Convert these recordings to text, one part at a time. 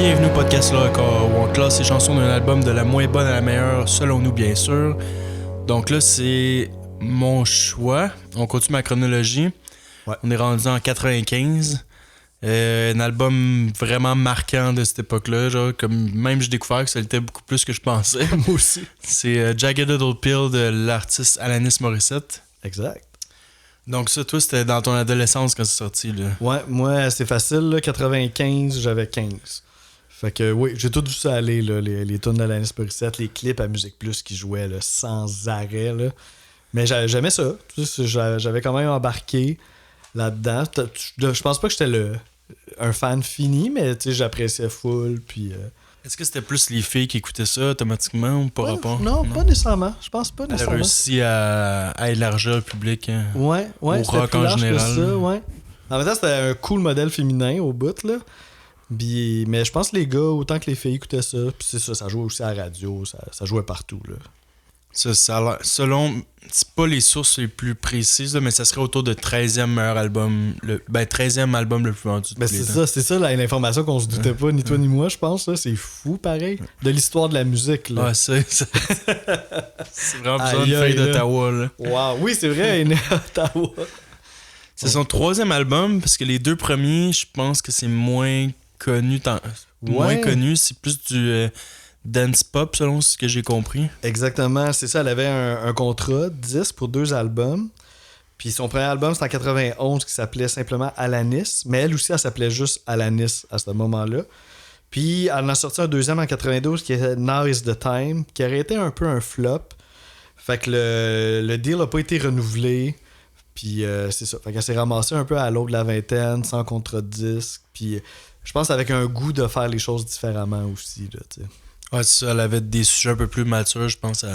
Bienvenue au podcast là, où on classe les chansons d'un album de la moins bonne à la meilleure, selon nous bien sûr. Donc là, c'est mon choix. On continue ma chronologie. Ouais. On est rendu en 95. Un album vraiment marquant de cette époque-là. Genre, comme même j'ai découvert que ça l'était beaucoup plus que je pensais. Moi aussi. C'est Jagged Little Pill de l'artiste Alanis Morissette. Exact. Donc ça, toi, c'était dans ton adolescence quand c'est sorti, là. Ouais, moi, c'est facile. Là, 95, j'avais 15. Fait que oui, j'ai tout vu ça aller, là, les tunes d'Alanis Morissette, les clips à Musique Plus qui jouaient là, sans arrêt. Là. Mais j'aimais ça. J'avais quand même embarqué là-dedans. Je pense pas que j'étais un fan fini, mais j'appréciais full. Puis, Est-ce que c'était plus les filles qui écoutaient ça automatiquement ou par rapport? Non, pas nécessairement. Je pense pas Elle a nécessairement. réussi à élargir le public. Hein. Ouais, Au c'était rock plus en large général. que ça, ouais. En même temps, c'était un cool modèle féminin au bout, là. Mais je pense que les gars, autant que les filles écoutaient ça, puis c'est ça jouait aussi à la radio, ça jouait partout, là. Ça a l'air- selon, c'est pas les sources les plus précises, là, mais ça serait autour de 13e meilleur album, 13e album le plus vendu de Ben tous les c'est temps. ça, c'est ça l'information qu'on se doutait pas, ni toi ni moi, je pense, là. C'est fou, pareil. De l'histoire de la musique, là. Ouais, c'est vraiment besoin Aïe, de feuille aïe, là. d'Ottawa, là. Wow, oui, c'est vrai, elle est née à Ottawa. C'est son troisième album, parce que les deux premiers, je pense que c'est moins connu. Moins connu, c'est plus du dance pop, selon ce que j'ai compris. Exactement, c'est ça. Elle avait un contrat 10 pour 2 albums. Puis son premier album, c'était en 91, qui s'appelait simplement Alanis. Mais elle aussi, elle s'appelait juste Alanis à ce moment-là. Puis elle en a sorti un deuxième en 92 qui est Now is the Time, qui aurait été un peu un flop. Fait que le deal n'a pas été renouvelé. Puis c'est ça. Fait qu'elle s'est ramassée un peu à l'eau de la vingtaine, sans contrat de disque. Puis je pense avec un goût de faire les choses différemment aussi, là, tu sais. Ouais, c'est ça, elle avait des sujets un peu plus matures, je pense,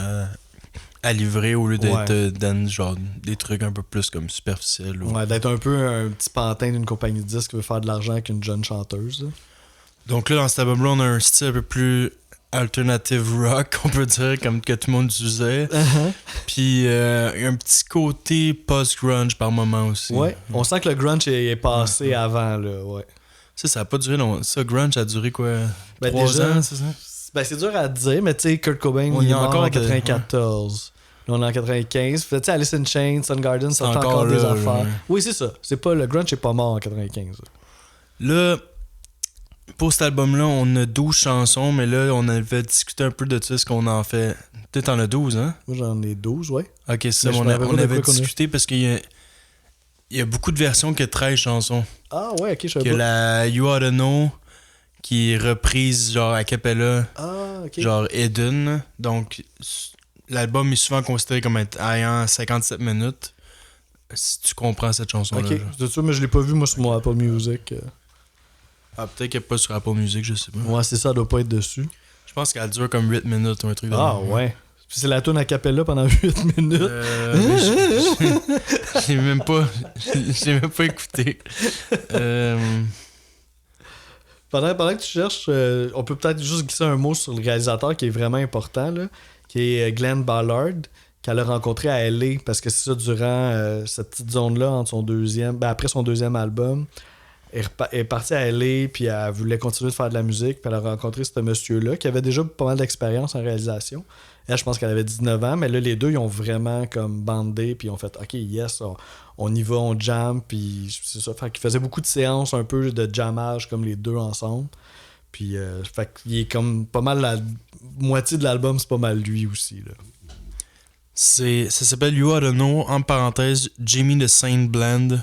à livrer au lieu d'être dans genre des trucs un peu plus comme superficiels. Ouais, d'être un peu un petit pantin d'une compagnie de disques qui veut faire de l'argent avec une jeune chanteuse, là. Donc là, dans cet album-là, on a un style un peu plus alternative rock, on peut dire, comme que tout le monde utilisait. Uh-huh. Puis un petit côté post-grunge par moment aussi. Ouais, on sent que le grunge est passé avant, là, ouais. Ça a pas duré long. Ça, grunge a duré quoi? Ben 3 déjà, ans, c'est ça? Ben c'est dur à dire, mais tu sais, Kurt Cobain, On il y est a mort encore en de- 94. Là, on est en 95. Tu sais, Alice in Chains, Soundgarden, ça fait Encore encore des là, affaires. ouais. Oui, c'est ça. C'est pas, le grunge est pas mort en 95. Là, pour cet album-là, on a 12 chansons, mais là, on avait discuté un peu de ça, ce qu'on en fait. Peut-être en a 12, hein? Moi, j'en ai 12, ouais. Ok, c'est ça. Mais je On, me rappelle pas on de avait quoi qu'on a. discuté parce qu'il y a beaucoup de versions que 13 chansons. Ah, ouais, ok, je Que savais pas. la You Oughta Know, qui est reprise genre a cappella, Ah, ok. genre Eden. Donc, l'album est souvent considéré comme ayant 57 minutes. Si tu comprends cette chanson-là. Ok, genre. c'est ça, mais je l'ai pas vu, moi, sur mon Apple Music. Ah, peut-être qu'elle n'est pas sur Apple Music, je sais pas. Ouais, c'est ça, elle doit pas être dessus. Je pense qu'elle dure comme 8 minutes ou un truc de Ah, même. ouais. Puis c'est la tune a cappella pendant 8 minutes. Mais j'ai même pas. J'ai même pas écouté. Pendant que tu cherches, on peut peut-être juste glisser un mot sur le réalisateur qui est vraiment important, là, qui est Glenn Ballard, qu'elle a rencontré à LA, parce que c'est ça, durant cette petite zone-là, entre son après son deuxième album, elle est partie à LA, puis elle voulait continuer de faire de la musique, puis elle a rencontré ce monsieur-là, qui avait déjà pas mal d'expérience en réalisation. Elle, je pense qu'elle avait 19 ans, mais là, les deux, ils ont vraiment comme bandé, puis ils ont fait « Ok, yes, on y va, on jam », puis c'est ça. Fait qu'ils faisaient beaucoup de séances, un peu de jammage, comme les deux ensemble. Puis, fait qu'il est comme pas mal la moitié de l'album, c'est pas mal lui aussi, là. Ça s'appelle You Oughta Know, en parenthèse, Jimmy the Saint Blend,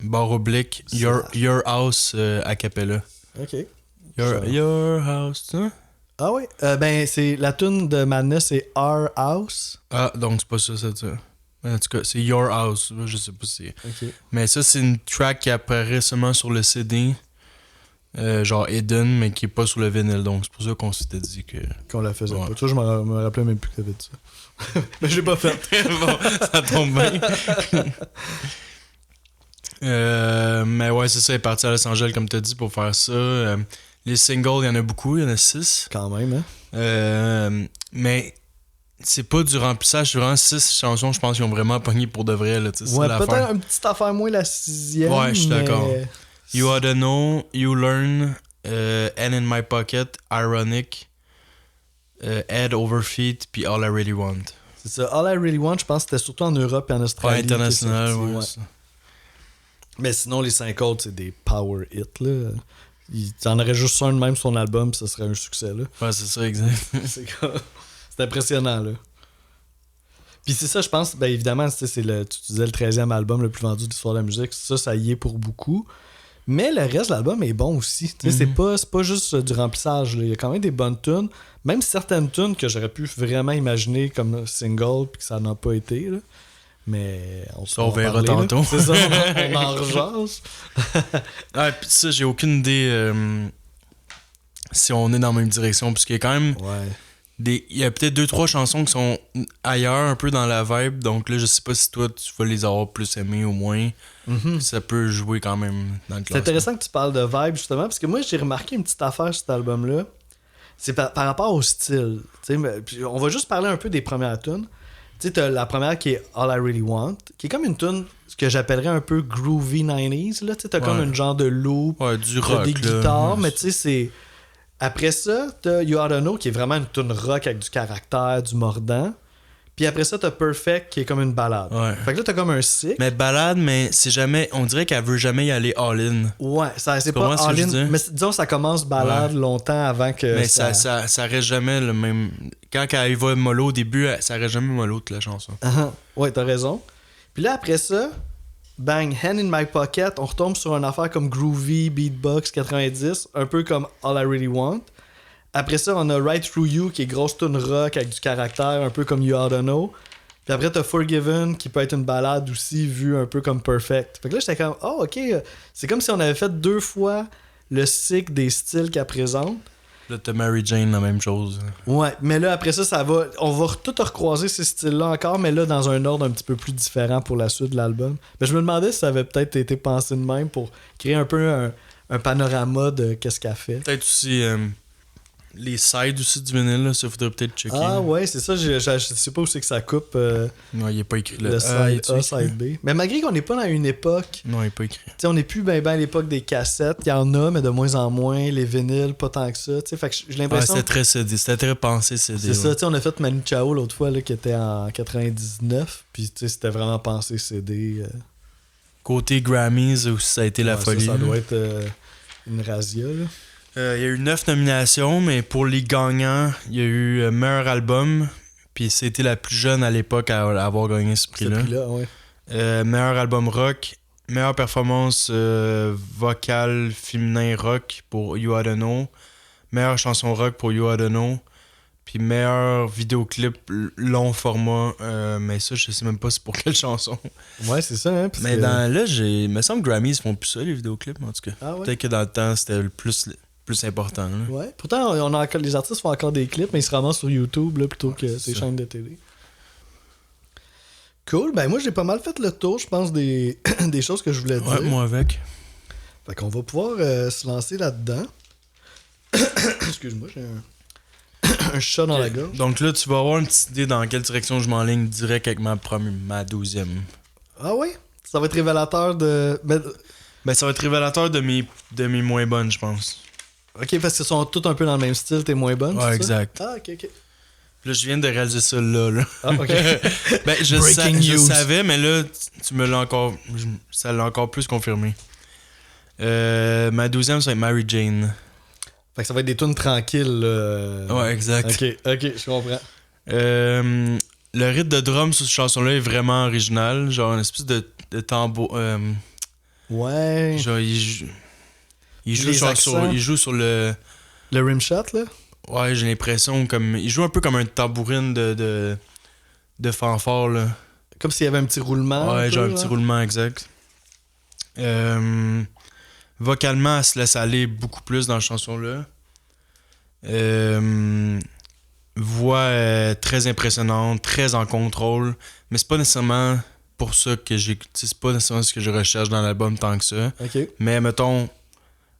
barre oblique, Your House a cappella. Ok. Your House, hein? Ah oui, ben c'est la tune de Madness, c'est Our House. Ah, donc c'est pas ça, c'est ça. En tout cas, c'est Your House, je sais pas si... Ok. Mais ça, c'est une track qui apparaît seulement sur le CD, genre Eden, mais qui est pas sur le vinyle, donc c'est pour ça qu'on s'était dit que... Qu'on la faisait Ouais. pas. Toi, je me rappelais même plus que t'avais dit ça. Mais je l'ai pas fait. Bon, ça tombe bien. Mais ouais, c'est ça, il est parti à Los Angeles, comme t'as dit, pour faire ça. Les singles, il y en a beaucoup, il y en a 6. Quand même, hein. Mais c'est pas du remplissage, c'est vraiment 6 chansons, je pense qu'ils ont vraiment pogné pour de vrai. Là, Ouais, peut-être une petite affaire moins la 6e. Ouais, je suis d'accord. You Oughta Know, You Learn, Hand in My Pocket, Ironic, Head Over Feet, puis All I Really Want. C'est ça. All I Really Want, je pense que c'était surtout en Europe et en Australie. Ouais, international, sorti, ouais. Mais sinon, les 5 autres, c'est des power hits, là. Il en aurait juste un de même sur son album, ça serait un succès, là. Ouais, c'est ça, exact. C'est impressionnant, là. Puis c'est ça, je pense, ben évidemment, tu disais le 13e album le plus vendu de l'histoire de la musique. Ça y est pour beaucoup. Mais le reste de l'album est bon aussi. C'est pas juste du remplissage. Là. Il y a quand même des bonnes tunes. Même certaines tunes que j'aurais pu vraiment imaginer comme single puis que ça n'a pas été. Là. Mais on verra tantôt. C'est ça, on en rejase. Ouais, puis ça, j'ai aucune idée si on est dans la même direction. Parce qu'il y a quand même... Ouais. Il y a peut-être 2-3 chansons qui sont ailleurs, un peu dans la vibe. Donc là, je sais pas si toi, tu vas les avoir plus aimées ou moins. Mm-hmm. Ça peut jouer quand même dans le classement. C'est intéressant que tu parles de vibe, justement, parce que moi, j'ai remarqué une petite affaire sur cet album-là. C'est par rapport au style. On va juste parler un peu des premières tunes. Tu sais, t'as la première qui est All I Really Want, qui est comme une tune que j'appellerais un peu groovy 90s. Là. T'as comme un genre de loop, du rock, des guitares, là. Mais tu sais, c'est... Après ça, t'as You Oughta Know, qui est vraiment une tune rock avec du caractère, du mordant. Puis après ça, t'as Perfect, qui est comme une balade. Ouais. Fait que là, t'as comme un cycle. Mais balade, mais c'est jamais... On dirait qu'elle veut jamais y aller all-in. Ouais, c'est pas all-in. Mais disons, ça commence balade longtemps avant que... Mais ça reste jamais le même... Quand elle va mollo au début, ça reste jamais mollo toute la chanson. Ouais, t'as raison. Puis là, après ça... Bang, Hand in My Pocket, on retombe sur une affaire comme groovy, beatbox 90, un peu comme All I Really Want. Après ça, on a Right Through You, qui est grosse tune rock avec du caractère, un peu comme You Oughta Know. Puis après, t'as Forgiven, qui peut être une balade aussi, vue un peu comme Perfect. Fait que là, j'étais comme, oh, ok, c'est comme si on avait fait 2 fois le cycle des styles qu'elle présente. Là, t'as Mary Jane, la même chose. Ouais, mais là, après ça va... On va tout recroiser ces styles-là encore, mais là, dans un ordre un petit peu plus différent pour la suite de l'album. Mais je me demandais si ça avait peut-être été pensé de même pour créer un peu un panorama de qu'est-ce qu'elle fait. Peut-être aussi les sides aussi du vinyle, là, ça faudrait peut-être checker. Ah ouais, c'est ça, je sais pas où c'est que ça coupe. Non, il est pas écrit le side A, side B. Mais malgré qu'on n'est pas dans une époque... Non, il est pas écrit. Tu sais, on n'est plus ben à l'époque des cassettes. Il y en a, mais de moins en moins. Les vinyles, pas tant que ça. Tu sais, fait que j'ai l'impression... c'était très CD, c'était très pensé CD. C'est ça, tu sais, on a fait Manu Chao l'autre fois, là, qui était en 99. Puis, tu sais, c'était vraiment pensé CD. Côté Grammys, aussi, ça a été la folie. Ça doit être une razzia, là. Il y a eu 9 nominations, mais pour les gagnants, il y a eu meilleur album, puis c'était la plus jeune à l'époque à avoir gagné ce prix-là. Meilleur album rock, meilleure performance vocale féminin rock pour You Oughta Know, meilleure chanson rock pour You Oughta Know, puis meilleur vidéoclip long format, mais ça, je sais même pas c'est pour quelle chanson. Ouais, c'est ça, hein. Mais là, il me semble que Grammys font plus ça, les vidéoclips, en tout cas. Ah ouais? Peut-être que dans le temps, c'était le plus important. Là. Ouais. Pourtant, les artistes font encore des clips, mais ils se ramassent sur YouTube là, plutôt que ces chaînes de télé. Cool. Ben moi, j'ai pas mal fait le tour, je pense, des choses que je voulais dire. Ouais, moi avec. Fait qu'on va pouvoir se lancer là-dedans. Excuse-moi, j'ai un chat dans la gorge. Donc là, tu vas avoir une petite idée dans quelle direction je m'enligne direct avec ma 12e. Ah oui? Ça va être révélateur de... Ben, ça va être révélateur de mes moins bonnes, je pense. Ok, parce qu'ils sont tous un peu dans le même style, t'es moins bonne. Ouais, exact. Ah, ok. Là, je viens de réaliser ça là. Ah, ok. Ben, je savais, mais là, tu me l'as encore... Ça l'a encore plus confirmé. Ma 12e, ça va être Mary Jane. Fait que ça va être des tunes tranquilles. Ouais, exact. Ok, je comprends. Le rythme de drum sur cette chanson-là est vraiment original. Genre, une espèce de tambour... Ouais. Genre, il joue sur le... Le rimshot, là? Ouais, j'ai l'impression comme... Il joue un peu comme un tambourine de fanfare, là. Comme s'il y avait un petit roulement. Ouais, genre un petit roulement, exact. Vocalement, elle se laisse aller beaucoup plus dans la chanson-là. Voix très impressionnante, très en contrôle. Mais c'est pas nécessairement pour ça que c'est pas nécessairement ce que je recherche dans l'album tant que ça. Okay. Mais mettons,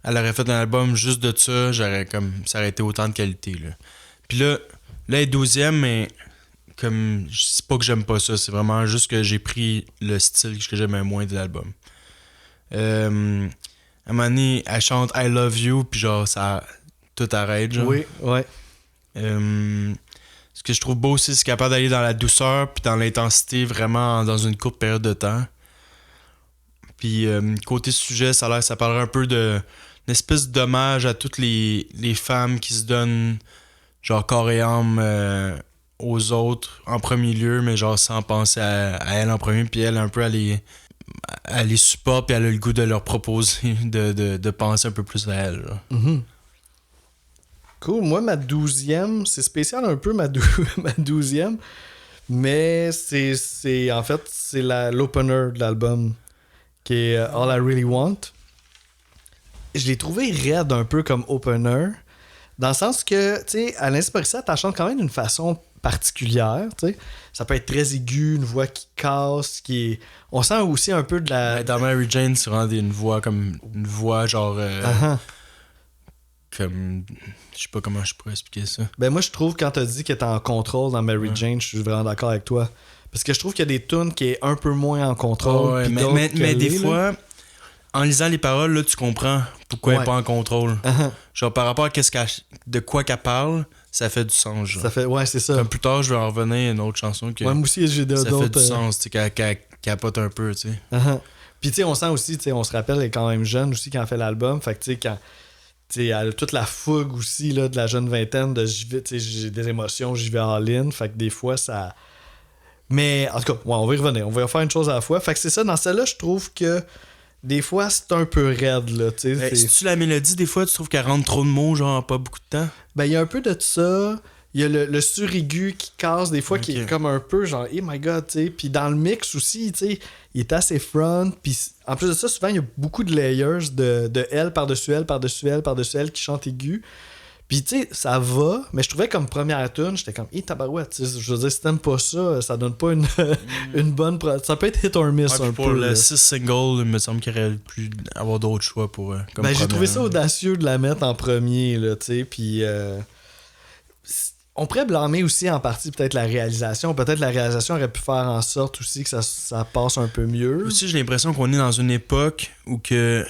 elle aurait fait un album juste de ça, ça aurait été autant de qualité. Là. Puis là, elle est 12e, mais comme c'est pas que j'aime pas ça, c'est vraiment juste que j'ai pris le style que j'aimais moins de l'album. un moment donné, elle chante I Love You, puis genre, ça, tout arrête, genre. Oui, ouais. Ce que je trouve beau aussi, c'est capable d'aller dans la douceur, puis dans l'intensité, vraiment dans une courte période de temps. Puis, côté sujet, ça parlerait un peu d'une espèce d'hommage à toutes les femmes qui se donnent, genre, corps et âme aux autres en premier lieu, mais genre, sans penser à elle en premier, puis elle, un peu, elle les supporte, puis elle a le goût de leur proposer de penser un peu plus à elle. Mm-hmm. Cool. Moi, ma 12e, c'est spécial un peu, ma 12e, mais c'est en fait, c'est l'opener de l'album, qui est All I Really Want. Je l'ai trouvé raide un peu comme opener, dans le sens que, tu sais, Alain Morissette, elle chante quand même d'une façon particulière, tu sais. Ça peut être très aigu, une voix qui casse, qui est... On sent aussi un peu de la... Dans Mary Jane, c'est vraiment une voix genre... Comme... Je sais pas comment je pourrais expliquer ça. Ben moi, je trouve, quand t'as dit qu'elle était en contrôle dans Mary Jane, je suis vraiment d'accord avec toi. Parce que je trouve qu'il y a des tunes qui est un peu moins en contrôle. Mais des fois, en lisant les paroles, là, tu comprends pourquoi elle n'est pas en contrôle. Genre, par rapport à de quoi qu'elle parle, ça fait du sens. Genre. Ça fait, ouais, c'est ça. Comme plus tard, je vais en revenir à une autre chanson que moi aussi, j'ai d'autres... Ça fait du sens, tu sais, qu'elle capote un peu, tu sais. Puis, tu sais, on sent aussi, tu sais, on se rappelle, elle est quand même jeune aussi quand elle fait l'album. Fait que, tu sais, quand... T'sais, elle a toute la fougue aussi là, de la jeune vingtaine de j'ai des émotions, j'y vais all-in. Fait que des fois, ça... Mais en tout cas, ouais, on va y revenir. On va faire une chose à la fois. Fait que c'est ça, dans celle-là, je trouve que des fois, c'est un peu raide. Là, si tu la mélodie, des fois, tu trouves qu'elle rentre trop de mots, genre en pas beaucoup de temps? Ben, il y a un peu de ça. Il y a le suraigu qui casse des fois, qui est comme un peu genre, hey my god, tu sais. Puis dans le mix aussi, tu sais, il est assez front. Puis en plus de ça, souvent, il y a beaucoup de layers de elle par-dessus elle, par-dessus elle, par-dessus elle qui chante aigu. Puis tu sais, ça va, mais je trouvais comme première tune, j'étais comme, hey tabarouette, tu sais, je veux dire, si t'aimes pas ça donne pas une bonne. Ça peut être hit or miss un pour peu. Pour le 6 single, il me semble qu'il aurait pu avoir d'autres choix pour. Comme ben, j'ai trouvé ça audacieux de la mettre en premier, là, tu sais, puis. On pourrait blâmer aussi en partie peut-être la réalisation. Peut-être la réalisation aurait pu faire en sorte aussi que ça passe un peu mieux. Aussi, j'ai l'impression qu'on est dans une époque où que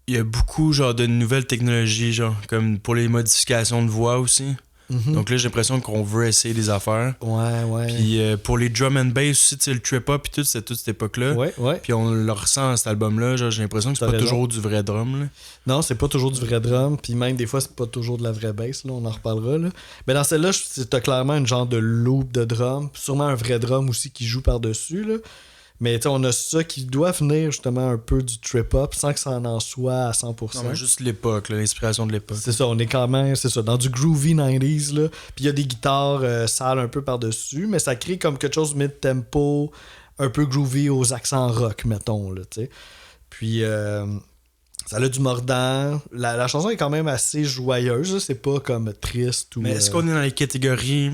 il y a beaucoup genre de nouvelles technologies, genre comme pour les modifications de voix aussi. Mm-hmm. Donc là, j'ai l'impression qu'on veut essayer des affaires. Ouais. Puis pour les drum and bass aussi, tu sais, le trip-hop et tout, c'était toute cette époque-là. Ouais. Puis on le ressent à cet album-là. Genre, j'ai l'impression que c'est pas toujours du vrai drum. Là. Non, c'est pas toujours du vrai drum. Puis même des fois, c'est pas toujours de la vraie bass. Là, on en reparlera. Là. Mais dans celle-là, t'as clairement une genre de loop de drum. Sûrement un vrai drum aussi qui joue par-dessus. Là. Mais on a ça qui doit venir justement un peu du trip-hop sans que ça en soit à 100%. Non, mais juste l'époque, là, l'inspiration de l'époque. C'est ça, on est quand même, c'est ça, dans du groovy 90s, là. Puis il y a des guitares sales un peu par-dessus, mais ça crée comme quelque chose mid-tempo, un peu groovy aux accents rock, mettons, là, tu sais. Puis ça a du mordant. La chanson est quand même assez joyeuse, là. C'est pas comme triste ou... Mais est-ce qu'on est dans les catégories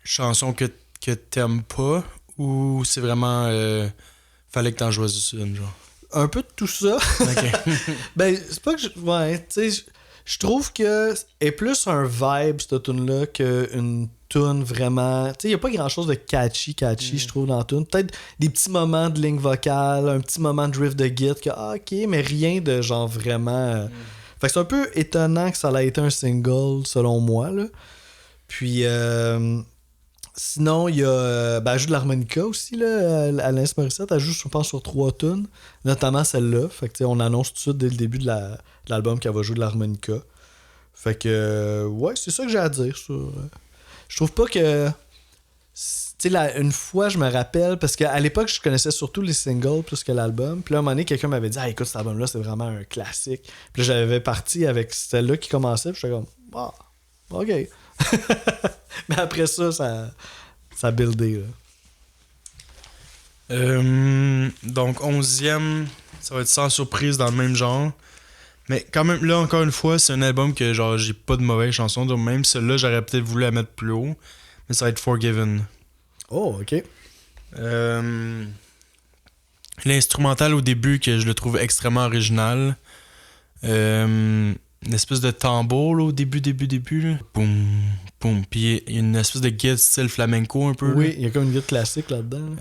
chansons que t'aimes pas ou c'est vraiment... fallait que t'en choisisses une, genre? Un peu de tout ça. OK. Ben, c'est pas que ouais, tu sais, je trouve que est plus un vibe, cette tune-là, qu'une tune vraiment... Tu sais, y a pas grand-chose de catchy, je trouve, dans la tune. Peut-être des petits moments de ligne vocale, un petit moment de riff de git, que, OK, mais rien de genre vraiment... Fait que c'est un peu étonnant que ça ait été un single, selon moi, là. Puis... Sinon, il y a. Ben, elle joue de l'harmonica aussi, là. Alain Morissette, elle joue, je pense, sur 3 tunes, notamment celle-là. Fait que, on annonce tout de suite dès le début de l'album qu'elle va jouer de l'harmonica. Fait que, ouais, c'est ça que j'ai à dire sur. Je trouve pas que. Tu sais, une fois, je me rappelle, parce qu'à l'époque, je connaissais surtout les singles plus que l'album. Puis là, à un moment donné, quelqu'un m'avait dit, ah, écoute, cet album-là, c'est vraiment un classique. Puis là, j'avais parti avec celle-là qui commençait, puis j'étais comme, ah, ok. Mais après ça a buildé. Donc, 11e, ça va être sans surprise dans le même genre. Mais quand même, là, encore une fois, c'est un album que genre j'ai pas de mauvaises chansons. Donc, même celle-là, j'aurais peut-être voulu la mettre plus haut. Mais ça va être Forgiven. Oh, ok. L'instrumental au début, que je le trouve extrêmement original. Une espèce de tambour là, au début. Là. Boum, boum. Puis il y a une espèce de guide style flamenco un peu. Oui, il y a comme une guide classique là-dedans.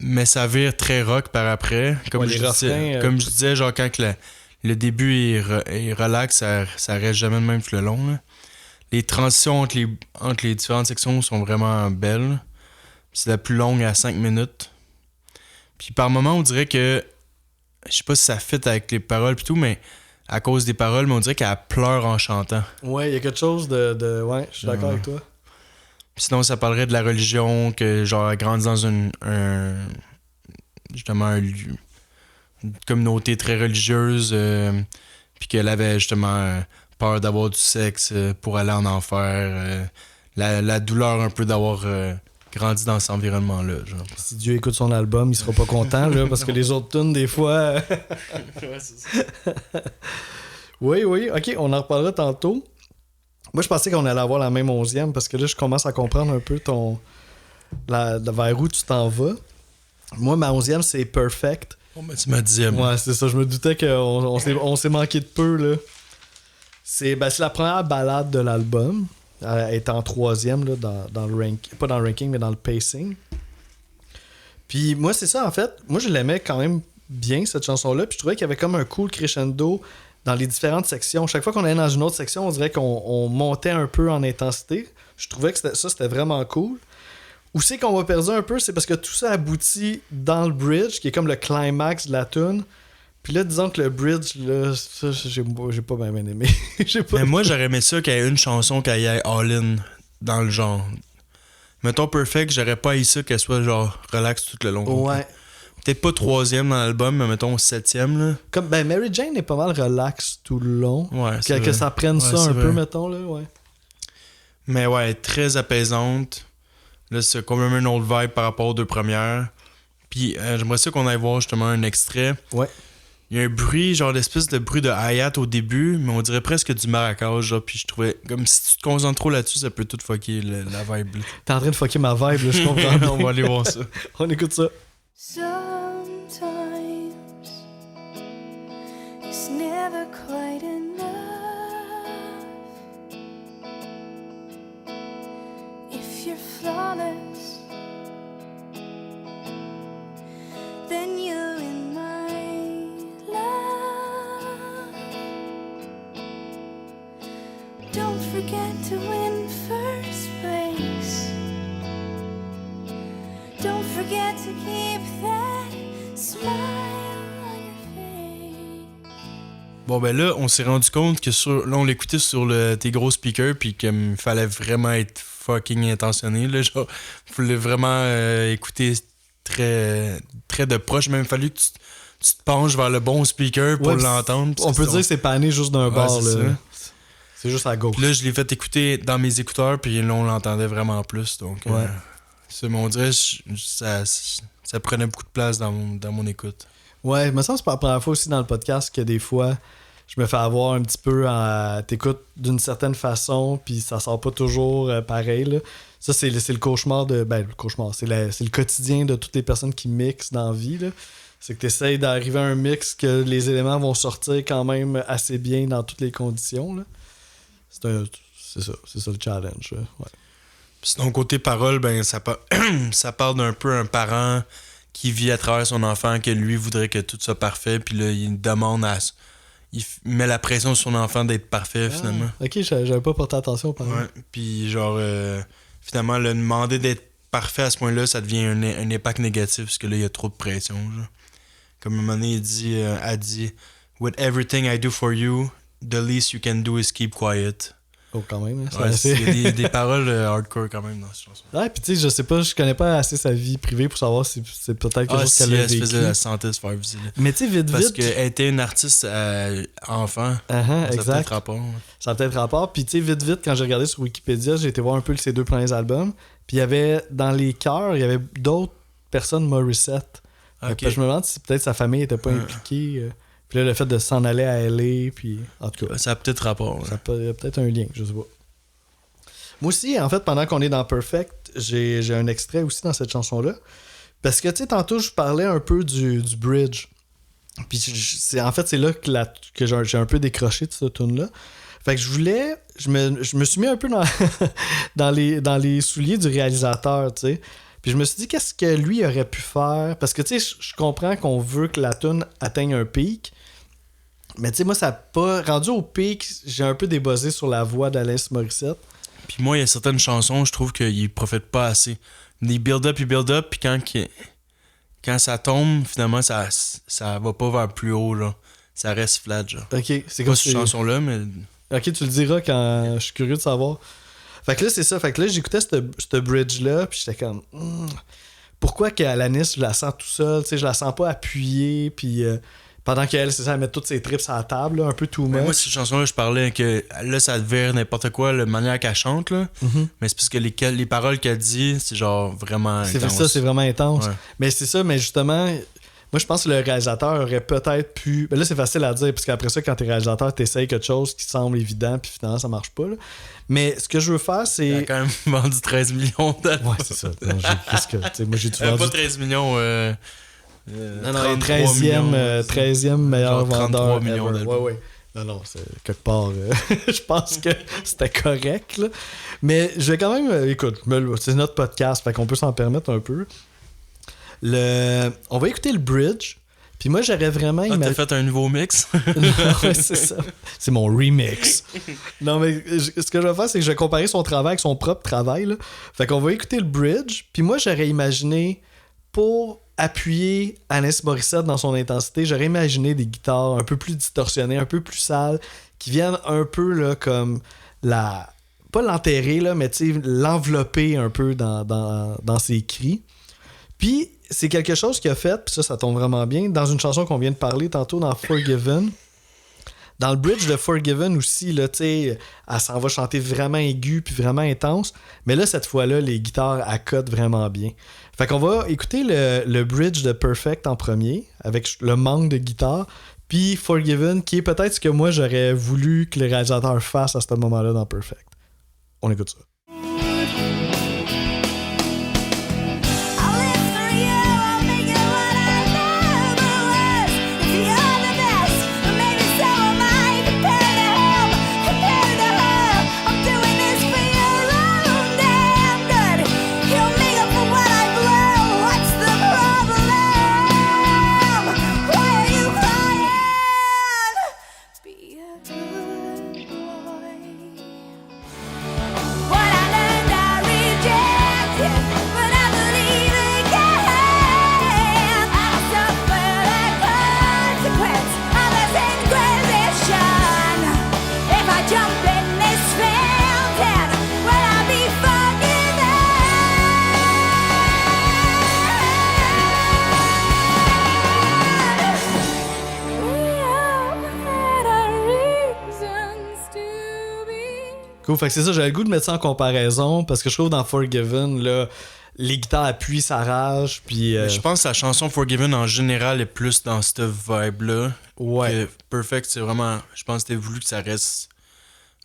Mais ça vire très rock par après. Comme, ouais, je disais, genre quand Le début est relax, ça reste jamais de même tout le long. Là. Les transitions entre les différentes sections sont vraiment belles. C'est la plus longue à 5 minutes. Puis par moment, on dirait que... Je sais pas si ça fit avec les paroles pis tout, mais à cause des paroles, mais on dirait qu'elle pleure en chantant. Ouais, il y a quelque chose de... Ouais, je suis d'accord avec toi. Puis sinon, ça parlerait de la religion, que genre elle grandit dans une communauté très religieuse, puis qu'elle avait justement peur d'avoir du sexe pour aller en enfer. La douleur un peu d'avoir grandi dans cet environnement-là. Genre. Si Dieu écoute son album, il sera pas content, là, parce que les autres tunes, des fois... Ouais, c'est ça. Oui, ok, on en reparlera tantôt. Moi, je pensais qu'on allait avoir la même 11e, parce que là, je commence à comprendre un peu vers où tu t'en vas. Moi, ma 11e, c'est Perfect. Bon, ben, tu m'as 10e. Ouais, c'est ça. Je me doutais qu'on s'est manqué de peu, là. C'est la première balade de l'album. Elle est en 3e, là, dans le ranking. Pas dans le ranking, mais dans le pacing. Puis moi, c'est ça, en fait. Moi, je l'aimais quand même bien, cette chanson-là. Puis je trouvais qu'il y avait comme un cool crescendo dans les différentes sections. Chaque fois qu'on allait dans une autre section, on dirait qu'on montait un peu en intensité. Je trouvais que c'était vraiment cool. Où c'est qu'on va perdre un peu, c'est parce que tout ça aboutit dans le bridge, qui est comme le climax de la tune. Puis là, disons que le bridge, là, ça, j'ai pas bien aimé. Mais moi, j'aurais aimé ça qu'il y ait une chanson qui aille all-in dans le genre. Mettons Perfect, j'aurais pas haï ça qu'elle soit genre relax tout le long. Ouais. Peut-être pas 3e dans l'album, mais mettons 7e, là. Comme, Mary Jane est pas mal relax tout le long. Ouais, que ça prenne ça un peu, mettons, là, ouais. Mais ouais, très apaisante. Là, c'est complètement une autre vibe par rapport aux deux premières. Puis j'aimerais ça qu'on aille voir justement un extrait. Ouais. Il y a un bruit, genre l'espèce de bruit de hi-hat au début, mais on dirait presque du maracas, genre, puis je trouvais, comme si tu te concentres trop là-dessus, ça peut tout fucker la vibe. Là. T'es en train de fucker ma vibe, là, je comprends. On va aller voir ça. On écoute ça. Sometimes it's never quite enough. If you're flawless, then you're in my love. Don't forget to win first place. Don't forget to keep that smile on your face. Bon, ben là, on s'est rendu compte que là, on l'écoutait sur tes gros speakers, puis qu'il fallait vraiment être fucking intentionné, là. Genre, il fallait vraiment écouter très, très de proche. Même fallu que tu te penches vers le bon speaker pour l'entendre. On peut dire que c'est pané juste d'un bord, là. Ça. C'est juste à gauche. Puis là, je l'ai fait écouter dans mes écouteurs, puis là, on l'entendait vraiment plus. Donc, on dirait que ça prenait beaucoup de place dans mon écoute. Ouais, me semble que c'est pas la première fois aussi dans le podcast que des fois, je me fais avoir un petit peu t'écoutes d'une certaine façon, puis ça sort pas toujours pareil, là. Ça, c'est le cauchemar le cauchemar. C'est le quotidien de toutes les personnes qui mixent dans la vie, là. C'est que tu essaies d'arriver à un mix que les éléments vont sortir quand même assez bien dans toutes les conditions, là. C'est ça le challenge, là. Ouais. Puis sinon, côté parole, ben ça parle d'un peu un parent qui vit à travers son enfant, que lui voudrait que tout soit parfait, puis là, il demande il met la pression sur son enfant d'être parfait, finalement. Ok, j'avais pas porté attention au parent. Ouais, puis genre, finalement, le demander d'être parfait à ce point-là, ça devient un impact négatif, parce que là, il y a trop de pression, genre. Comme un moment donné, elle dit « With everything I do for you, the least you can do is keep quiet. » Oh, quand même. Hein, il y a des paroles hardcore quand même dans cette chanson. Ouais, puis tu sais, je sais pas, je connais pas assez sa vie privée pour savoir si c'est peut-être quelque chose qu'elle a vécu. Elle se faisait la santé se faire viser. Mais tu sais, vite. Parce qu'elle était une artiste enfant. Ça exact. a peut-être rapport. Ça a peut-être rapport. Puis tu sais, vite, quand j'ai regardé sur Wikipédia, j'ai été voir un peu ses 2 premiers albums. Puis il y avait, dans les chœurs, il y avait d'autres personnes Morissette. Okay. Je me demande si peut-être sa famille était pas impliquée. Puis là, le fait de s'en aller à LA, puis en tout cas. Ça a peut-être rapport. Ça a peut-être un lien, je sais pas. Moi aussi, en fait, pendant qu'on est dans Perfect, j'ai un extrait aussi dans cette chanson-là. Parce que, tu sais, tantôt, je parlais un peu du bridge. Puis, c'est là que j'ai un peu décroché de cette tune-là. Fait que je me suis mis un peu dans les souliers du réalisateur, tu sais. Puis je me suis dit, qu'est-ce que lui aurait pu faire? Parce que, tu sais, je comprends qu'on veut que la tune atteigne un pic. Mais tu sais, moi, ça n'a pas... Rendu au pic, j'ai un peu débuzzé sur la voix d'Alanis Morissette. Puis moi, il y a certaines chansons, je trouve qu'ils profitent pas assez. Ils build up, puis quand ça tombe, finalement, ça va pas vers plus haut, là. Ça reste flat, genre. Ok, c'est Pas comme cette chanson-là, mais... Ok, tu le diras quand je suis curieux de savoir. Fait que là, c'est ça. Fait que là, j'écoutais ce bridge-là, puis j'étais comme... pourquoi qu'Alanis, je la sens tout seul, tu sais, je la sens pas appuyée, puis... pendant qu'elle, c'est ça, elle met toutes ses tripes sur la table, là, un peu too much. Moi, cette chanson-là, je parlais que là, ça devait n'importe quoi, la manière qu'elle chante, là. Mais c'est parce que les paroles qu'elle dit, c'est genre vraiment intense. C'est ça, c'est vraiment intense. Ouais. Mais c'est ça, mais justement, moi, je pense que le réalisateur aurait peut-être pu... Ben là, c'est facile à dire, parce qu'après ça, quand t'es réalisateur, t'essayes quelque chose qui semble évident, puis finalement, ça marche pas, là. Mais ce que je veux faire, c'est... Elle a quand même vendu 13 millions d'albums. Ouais, c'est ça. Non, moi, j'ai-tu vendu... Pas 13 millions... non, 13e meilleur vendeur 33 millions ever. d'albums. Ouais. Non, c'est quelque part... je pense que c'était correct, là. Mais je vais quand même... écoute, c'est notre podcast, fait qu'on peut s'en permettre un peu. On va écouter le bridge. Puis moi, j'aurais vraiment... T'as fait un nouveau mix? Ouais, c'est ça. C'est mon remix. Non, mais ce que je vais faire, c'est que je vais comparer son travail avec son propre travail, là. Fait qu'on va écouter le bridge. Puis moi, j'aurais imaginé, pour appuyer Alanis Morissette dans son intensité, j'aurais imaginé des guitares un peu plus distorsionnées, un peu plus sales, qui viennent un peu là comme pas l'enterrer, là, mais tu sais, l'envelopper un peu dans ses cris. Puis c'est quelque chose qu'il a fait, puis ça tombe vraiment bien, dans une chanson qu'on vient de parler tantôt dans Forgiven. Dans le bridge de Forgiven aussi, là, tu sais, elle s'en va chanter vraiment aiguë puis vraiment intense. Mais là, cette fois-là, les guitares accotent vraiment bien. Fait qu'on va écouter le bridge de Perfect en premier, avec le manque de guitare, puis Forgiven, qui est peut-être ce que moi j'aurais voulu que le réalisateur fasse à ce moment-là dans Perfect. On écoute ça. Cool, fait que c'est ça, j'avais le goût de mettre ça en comparaison parce que je trouve dans Forgiven, là, les guitares appuient sa rage, puis... Je pense que la chanson Forgiven en général est plus dans cette vibe-là. Ouais. Que Perfect, c'est vraiment... Je pense que c'était voulu que ça reste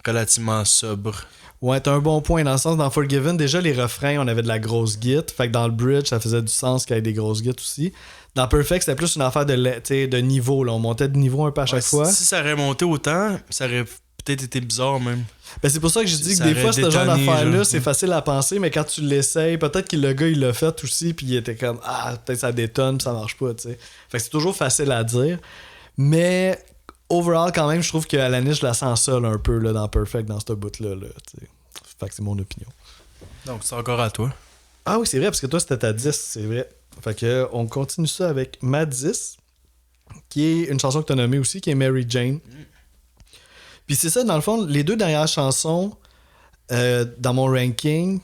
relativement sobre. Ouais, t'as un bon point. Dans le sens, dans Forgiven, déjà, les refrains, on avait de la grosse guitare. Fait que dans le bridge, ça faisait du sens qu'il y ait des grosses guitares aussi. Dans Perfect, c'était plus une affaire de niveau, là. On montait de niveau un peu à chaque fois. Si ça aurait monté autant, ça aurait peut-être été bizarre, même. Ben c'est pour ça que je dis que des fois, ce genre d'affaire-là, c'est facile à penser, mais quand tu l'essayes, peut-être que le gars, il l'a fait aussi, puis il était comme, peut-être ça détonne, puis ça marche pas, tu sais. Fait que c'est toujours facile à dire. Mais, overall, quand même, je trouve que Alanis, je la sens seule un peu, là, dans Perfect, dans ce bout-là, là, tu sais. Fait que c'est mon opinion. Donc, c'est encore à toi. Ah oui, c'est vrai, parce que toi, c'était ta 10, c'est vrai. Fait que, on continue ça avec ma 10, qui est une chanson que tu as nommée aussi, qui est Mary Jane. Puis c'est ça, dans le fond, les deux dernières chansons dans mon ranking,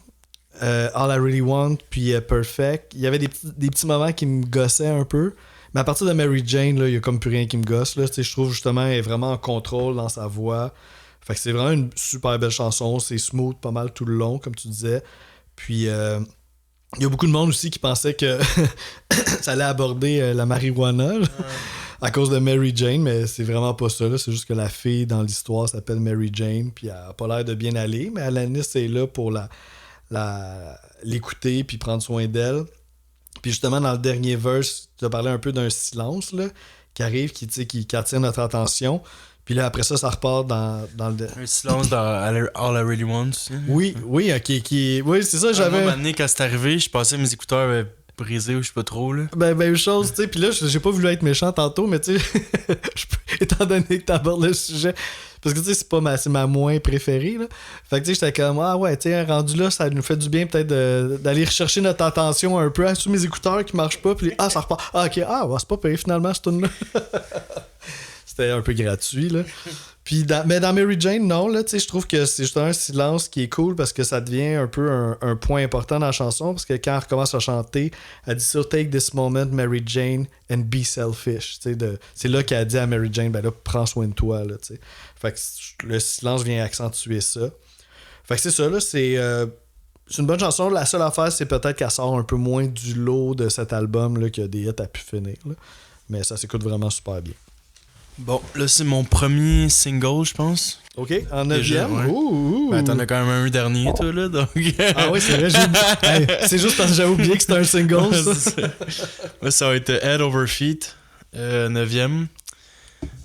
All I Really Want puis Perfect, il y avait des petits moments qui me gossaient un peu. Mais à partir de Mary Jane, il y a comme plus rien qui me gosse. Là. Je trouve justement qu'elle est vraiment en contrôle dans sa voix. Fait que c'est vraiment une super belle chanson. C'est smooth pas mal tout le long, comme tu disais. Puis il y a beaucoup de monde aussi qui pensait que ça allait aborder la marijuana. À cause de Mary Jane, mais c'est vraiment pas ça. Là. C'est juste que la fille dans l'histoire s'appelle Mary Jane, puis elle a pas l'air de bien aller, mais Alanis est là pour l'écouter puis prendre soin d'elle. Puis justement, dans le dernier verse, tu as parlé un peu d'un silence là, qui arrive, qui attire notre attention. Puis là, après ça, ça repart dans le... Un silence dans All I Really Want aussi. Oui, ok. Oui, c'est ça, j'avais... À un moment donné, quand c'est arrivé, je passais mes écouteurs brisé ou je sais pas trop, là. Même chose, tu sais. Puis là, j'ai pas voulu être méchant tantôt, mais tu sais, étant donné que t'abordes le sujet, parce que tu sais, c'est ma moins préférée, là. Fait que tu sais, j'étais comme, ah ouais, tu sais, rendu là, ça nous fait du bien peut-être d'aller rechercher notre attention un peu. Ah, sous mes écouteurs qui marchent pas, puis ça repart. Ah, ok, c'est pas payé finalement, ce tune-là. C'était un peu gratuit, là. Puis mais dans Mary Jane, non, là, tu sais, je trouve que c'est juste un silence qui est cool parce que ça devient un peu un point important dans la chanson, parce que quand elle recommence à chanter, elle dit ça, take this moment, Mary Jane, and be selfish. Tu sais, c'est là qu'elle dit à Mary Jane, ben là, prends soin de toi, là, tu sais. Fait que le silence vient accentuer ça. Fait que c'est ça, là, c'est une bonne chanson. La seule affaire, c'est peut-être qu'elle sort un peu moins du lot de cet album, là, que des hits a pu finir, là. Mais ça s'écoute vraiment super bien. Bon, là, c'est mon premier single, je pense. OK, en 9e. Ouais. Ouh. Ben, t'en as quand même un dernier, toi, là, donc... Ah oui, c'est vrai, hey, c'est juste parce que j'avais oublié que c'était un single, ça. Moi, ça va être Head Over Feet, 9e.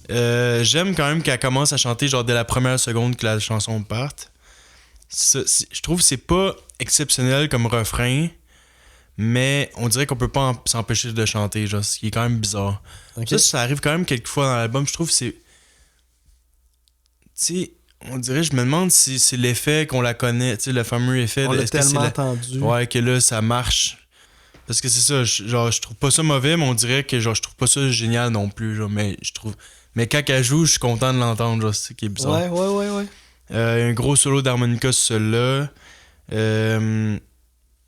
J'aime quand même qu'elle commence à chanter, genre, dès la première seconde que la chanson parte. Je trouve que c'est pas exceptionnel comme refrain, mais on dirait qu'on peut pas s'empêcher de chanter, genre, ce qui est quand même bizarre. Okay. Ça arrive quand même quelques fois dans l'album. Je trouve que c'est... Tu sais, on dirait, je me demande si c'est l'effet qu'on la connaît, tu sais, le fameux effet... On l'a tellement entendu. Ouais, que là, ça marche. Parce que c'est ça, je trouve pas ça mauvais, mais on dirait que, genre, je trouve pas ça génial non plus, genre, mais je trouve... Mais quand elle joue, je suis content de l'entendre, genre, c'est ça qui est bizarre. Ouais. Un gros solo d'harmonica sur celui-là.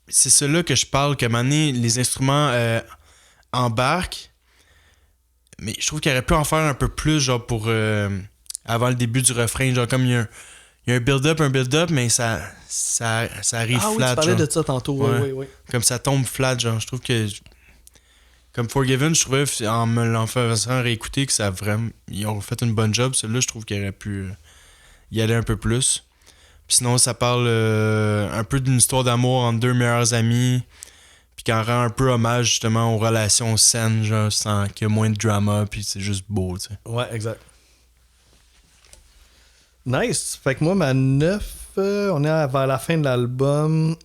C'est celui-là que je parle, qu'à un moment donné, les instruments embarquent, mais je trouve qu'il aurait pu en faire un peu plus, genre, pour... avant le début du refrain, genre, comme il y a un build-up, mais ça arrive flat, oui, tu parlais genre. de ça tantôt, oui. Comme ça tombe flat, genre, je trouve que... Comme Forgiven, je trouvais, en me l'en faisant réécouter, que ça a vraiment... Ils ont fait une bonne job. Celui-là, je trouve qu'il aurait pu y aller un peu plus. Puis sinon, ça parle un peu d'une histoire d'amour entre deux meilleurs amis, puis qui en rend un peu hommage, justement, aux relations saines, genre, sans qu'il y ait moins de drama, puis c'est juste beau, tu sais. Ouais, exact. Nice. Fait que moi, ma 9, on est vers la fin de l'album,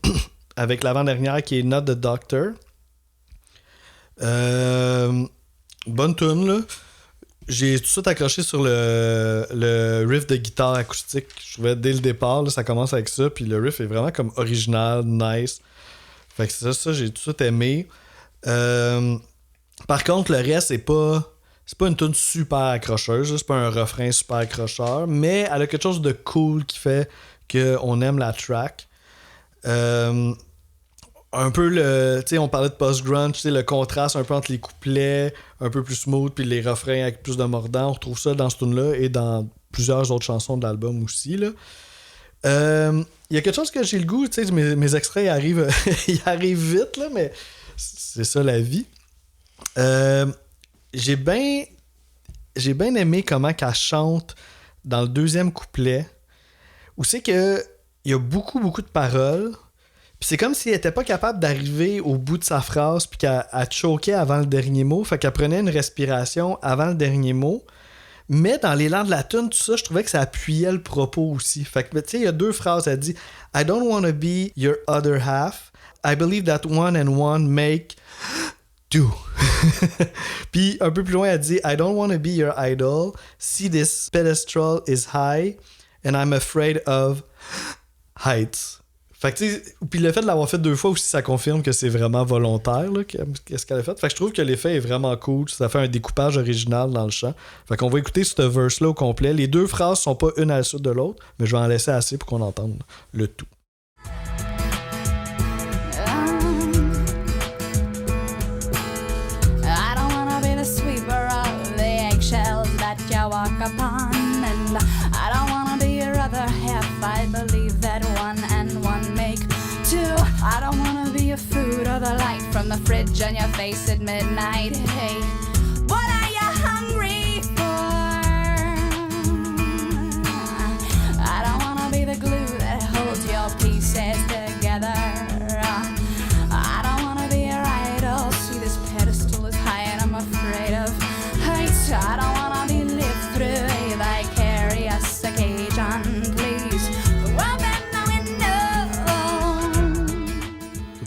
avec l'avant-dernière qui est Not the Doctor. Bonne tune, là. J'ai tout de suite accroché sur le riff de guitare acoustique. Je trouvais dès le départ, là, ça commence avec ça, puis le riff est vraiment comme original, nice. Fait que ça j'ai tout de suite aimé. Par contre, le reste, c'est pas une tune super accrocheuse, c'est pas un refrain super accrocheur, mais elle a quelque chose de cool qui fait qu'on aime la track. Un peu tu sais, on parlait de post-grunge, tu sais, le contraste un peu entre les couplets un peu plus smooth puis les refrains avec plus de mordant, on retrouve ça dans ce tune-là et dans plusieurs autres chansons de l'album aussi, là. Il y a quelque chose que j'ai le goût, tu sais, mes extraits ils arrivent vite, là, mais c'est ça la vie. J'ai bien aimé comment qu'elle chante dans le deuxième couplet, où c'est que il y a beaucoup de paroles. Puis c'est comme si elle était pas capable d'arriver au bout de sa phrase puis qu'elle choquait avant le dernier mot. Fait qu'elle prenait une respiration avant le dernier mot. Mais dans l'élan de la tune, tout ça, je trouvais que ça appuyait le propos aussi. Fait que, tu sais, il y a deux phrases. Elle dit « I don't want to be your other half. I believe that one and one make do. » Puis un peu plus loin, elle dit « I don't want to be your idol. See this pedestal is high and I'm afraid of heights. » Fait que tu sais, puis le fait de l'avoir fait deux fois aussi, ça confirme que c'est vraiment volontaire, là, qu'est-ce qu'elle a fait. Fait que je trouve que l'effet est vraiment cool. Ça fait un découpage original dans le chant. Fait qu'on va écouter ce verse-là au complet. Les deux phrases sont pas une à la suite de l'autre, mais je vais en laisser assez pour qu'on entende le tout. I don't wanna be the sweeper of the eggshells that you walk upon, and I don't wanna be your other half. I believe that one and one make two. I don't wanna be your food or the light from the fridge on your face at midnight. Hey, what are you hungry for? I don't wanna be the glue that holds your pieces together. I don't wanna be your idol. See, this pedestal is high and I'm afraid of heights. I don't wanna be lived through a vicarious occasion, please. Well, then we know.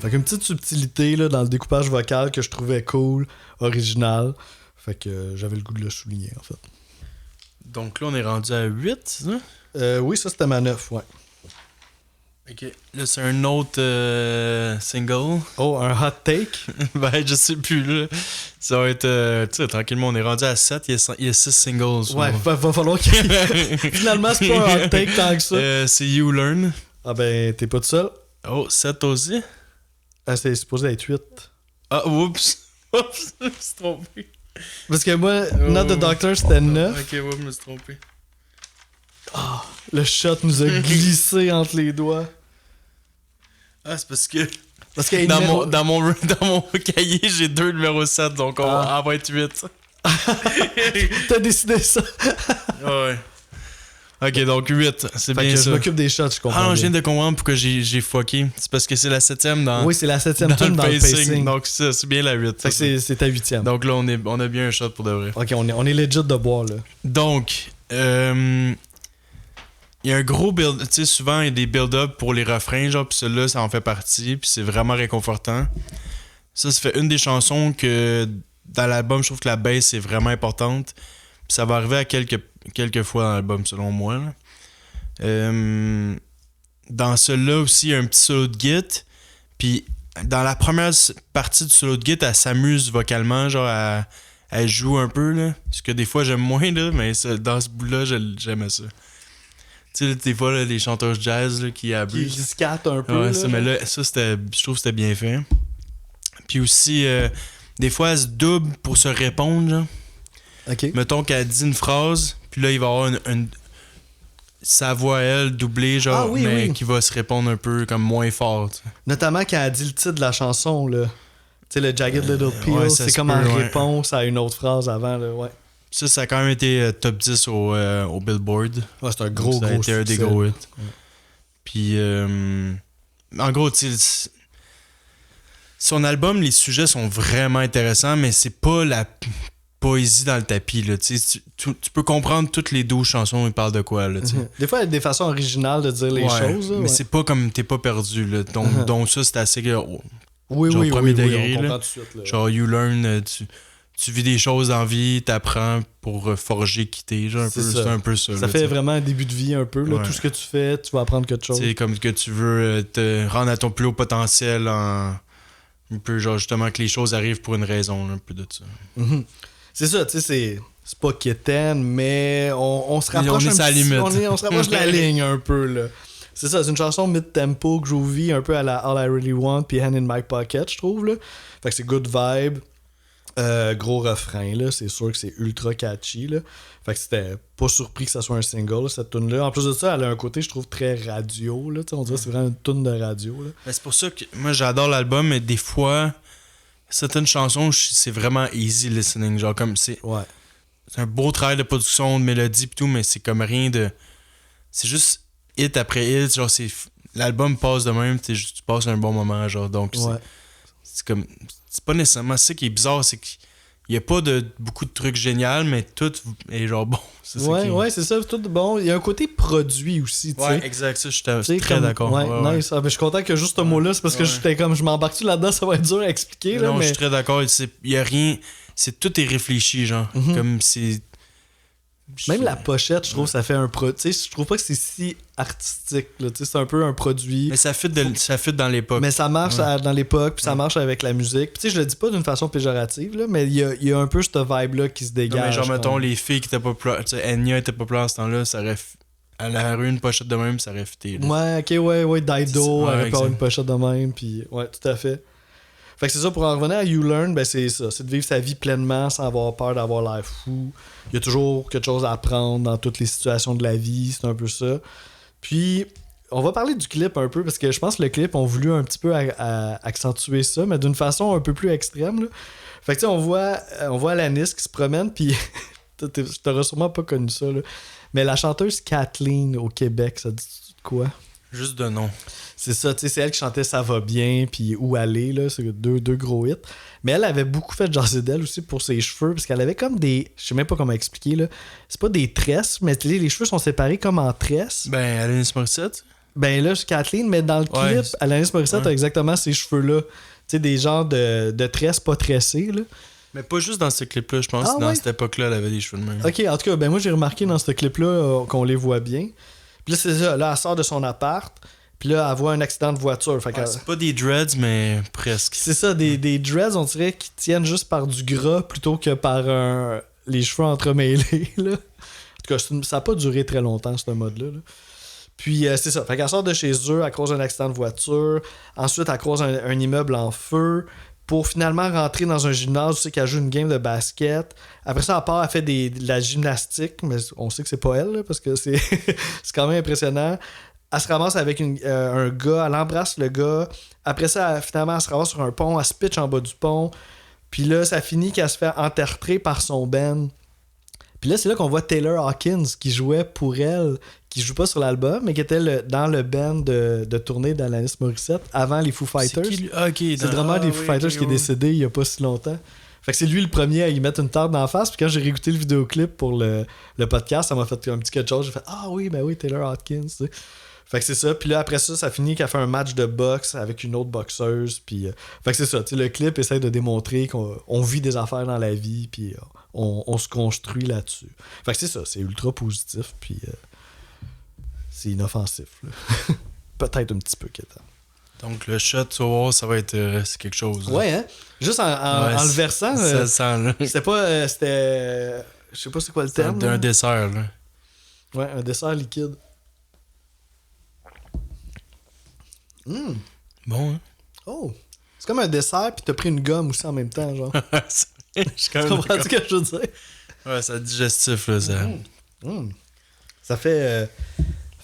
Fait qu'une petite subtilité là, dans le découpage vocal que je trouvais cool, original. Fait que j'avais le goût de le souligner, en fait. Donc là, on est rendu à 8, c'est ça? Oui, ça, c'était ma 9, ouais. Ok. Là, c'est un autre single. Oh, un hot take? Ben, je sais plus, là. Ça va être... tu sais, tranquillement, on est rendu à 7. Il y a 6 singles. Ouais, va falloir qu'il... Finalement, c'est pas un hot take tant que ça. C'est You Learn. Ah ben, t'es pas tout seul? Oh, 7 aussi? Ah, c'est supposé être 8. Ah, oups! Oups, je me suis trompé. Parce que moi, Not the Doctor, c'était 9. Ok, ouais, je me suis trompé. Oh, le shot nous a glissé entre les doigts. Ah, c'est parce que... Parce qu'il y a dans mon cahier, j'ai 2 numéros 7, donc on va être 8. T'as décidé ça? Ouais. Ok, donc 8, c'est fait bien que ça. je m'occupe des shots, je comprends. Ah non, bien. je viens de comprendre pourquoi j'ai fucké. C'est parce que c'est la 7ème dans... Oui, c'est la 7ème tune dans le pacing. Donc c'est bien la 8. Fait que c'est ta 8ème. Donc là, on a bien un shot pour de vrai. Ok, on est legit de boire, là. Donc, il y a un gros build... Tu sais, souvent, il y a des build-up pour les refrains, genre, pis celui-là, ça en fait partie, puis c'est vraiment réconfortant. Ça fait une des chansons que, dans l'album, je trouve que la bass est vraiment importante. Puis ça va arriver à quelques fois dans l'album, selon moi. Là. Dans celui-là aussi, il y a un petit solo de git. Puis dans la première partie du solo de git, elle s'amuse vocalement, genre, elle joue un peu, là. Ce que des fois, j'aime moins, là, mais dans ce bout-là, j'aimais ça. Tu sais, des fois, là, les chanteurs jazz là, qui abusent. Qui scattent un peu. Ouais, là, ça, mais là, ça, je trouve que c'était bien fait. Puis aussi, des fois, elle se double pour se répondre, genre. Ok. Mettons qu'elle dit une phrase, puis là, il va y avoir sa voix, elle, doublée, genre, mais qui va se répondre un peu comme moins fort. T'sais. Notamment quand elle dit le titre de la chanson, là. Tu sais, le Jagged Little Pill, ouais, c'est comme en réponse à une autre phrase avant, là, ouais. Ça a quand même été top 10 au Billboard. Ouais, c'est un gros, ça a été un des gros hits. Ouais. Puis, en gros, tu sais, son album, les sujets sont vraiment intéressants, mais c'est pas la poésie dans le tapis. Là. Tu peux comprendre toutes les 12 chansons, ils parlent de quoi. Là, des fois, il y a des façons originales de dire les choses. Là, mais c'est pas comme t'es pas perdu. Là. Donc ça, c'est assez... oui, genre, premier degré, on comprend là. tout de suite. Là. Genre, you learn, tu vis des choses en vie, t'apprends pour forger, quitter. Genre, c'est un peu ça. Ça là, fait t'sais. vraiment un début de vie un peu. Là. Ouais. Tout ce que tu fais, tu vas apprendre quelque chose. C'est comme que tu veux te rendre à ton plus haut potentiel en... Un peu genre justement que les choses arrivent pour une raison, là, un peu de ça. Mm-hmm. C'est ça, tu sais, c'est pas quétaine, mais on se rapproche on est à la limite. On se rapproche de la ligne un peu, là. C'est ça, c'est une chanson mid-tempo, groovy, un peu à la All I Really Want puis Hand in My Pocket, je trouve, là. Fait que c'est good vibe. Gros refrain, là. C'est sûr que c'est ultra catchy, là. Fait que c'était pas surpris que ça soit un single, là, cette tune-là. En plus de ça, elle a un côté, je trouve, très radio, là. T'sais, on dirait que c'est vraiment une tune de radio, là. Ben, c'est pour ça que moi, j'adore l'album, mais des fois, certaines chansons, c'est vraiment easy listening. Genre, comme c'est un beau travail de production, de mélodie pis tout, mais c'est comme rien de... C'est juste hit après hit. Genre, l'album passe de même, tu passes un bon moment, genre. Donc, c'est comme... C'est pas nécessairement ça qui est bizarre, c'est qu'il n'y a pas de beaucoup de trucs géniaux, mais tout est genre bon. C'est ça, tout bon. Il y a un côté produit aussi, tu sais. Ouais, exact, ça, je suis très d'accord. Ouais, nice. Ah, ben, je suis content que juste ce mot-là, c'est parce que j'étais comme, je m'embarque-tu là-dedans, ça va être dur à expliquer. Là, non, mais... je suis très d'accord. Il y a rien... Tout est réfléchi, genre. Comme c'est... Même la pochette, je trouve, ça fait un produit. Tu sais, je trouve pas que c'est si artistique. Là. Tu sais, c'est un peu un produit. Mais ça fit dans l'époque. Mais ça marche dans l'époque, puis ça marche avec la musique. Puis tu sais, je le dis pas d'une façon péjorative, là, mais il y a un peu cette vibe-là qui se dégage. Non, mais genre, mettons, les filles qui étaient populaires. Tu sais, Enya était populaire à ce temps-là, ça aurait... Elle aurait eu une pochette de même, ça aurait fité. Ouais, ok, ouais. Dido aurait pas une pochette de même, puis ouais, tout à fait. Fait que c'est ça, pour en revenir à You Learn, ben c'est ça, c'est de vivre sa vie pleinement sans avoir peur d'avoir l'air fou. Il y a toujours quelque chose à apprendre dans toutes les situations de la vie, c'est un peu ça. Puis, on va parler du clip un peu, parce que je pense que le clip, on voulu un petit peu accentuer ça, mais d'une façon un peu plus extrême. Là. Fait que tu sais, on voit Alanis qui se promène, puis t'auras sûrement pas connu ça, là. Mais la chanteuse Kathleen au Québec, ça dit quoi? Juste de nom. C'est ça, tu sais, c'est elle qui chantait Ça va bien, puis Où aller, là, c'est deux gros hits. Mais elle avait beaucoup fait jaser d'elle aussi pour ses cheveux, parce qu'elle avait comme des... Je sais même pas comment expliquer, là. C'est pas des tresses, mais les cheveux sont séparés comme en tresses. Ben, Alanis Morissette. Ben là, c'est Kathleen, mais dans le clip, Alanis Morissette a exactement ces cheveux-là. Tu sais, des genres de tresses pas tressées, là. Mais pas juste dans ce clip-là, je pense. Dans cette époque-là, elle avait des cheveux de même. Ok, en tout cas, ben moi, j'ai remarqué dans ce clip-là qu'on les voit bien. Puis là, c'est ça. Là, elle sort de son appart. Puis là, elle voit un accident de voiture. Fait c'est pas des dreads, mais presque. C'est ça, des dreads, on dirait, qui tiennent juste par du gras plutôt que par les cheveux entremêlés, là. En tout cas, ça n'a pas duré très longtemps, ce mode-là, là. Puis c'est ça. Fait qu'elle sort de chez eux à cause d'un accident de voiture. Ensuite, elle croise un immeuble en feu. Pour finalement rentrer dans un gymnase, tu sais qu'elle joue une game de basket. Après ça, elle part, elle fait de la gymnastique, mais on sait que c'est pas elle, là, parce que c'est quand même impressionnant. Elle se ramasse avec un gars, elle embrasse le gars. Après ça, finalement, elle se ramasse sur un pont, elle se pitch en bas du pont. Puis là, ça finit qu'elle se fait enterrer par son band. Puis là, c'est là qu'on voit Taylor Hawkins qui jouait pour elle, qui joue pas sur l'album, mais qui était dans le band de tournée d'Alanis Morissette avant les Foo Fighters. C'est le drummer des Foo Fighters qui est décédé il y a pas si longtemps. Fait que c'est lui le premier à y mettre une tarte d'en face. Puis quand j'ai réécouté le vidéoclip pour le podcast, ça m'a fait un petit quelque chose. J'ai fait ah oui, ben oui, Taylor Hawkins. Tu sais. Fait que c'est ça. Puis là, après ça finit qu'elle fait un match de boxe avec une autre boxeuse. Puis, fait que c'est ça. Le clip essaie de démontrer qu'on vit des affaires dans la vie. Puis on se construit là-dessus. Fait que c'est ça. C'est ultra positif. Puis c'est inoffensif. Là. Peut-être un petit peu quétant. Donc le shot, tu vas voir, ça va être c'est quelque chose. Là. Ouais, hein? Juste en le versant. Ça sent, là. C'était pas. C'était. Je sais pas c'est quoi le terme. C'était un dessert, là. Ouais, un dessert liquide. Bon, hein? Oh! C'est comme un dessert, puis t'as pris une gomme aussi en même temps, genre. Tu comprends ce que je veux dire? Ouais, c'est digestif, là, ça. Ça fait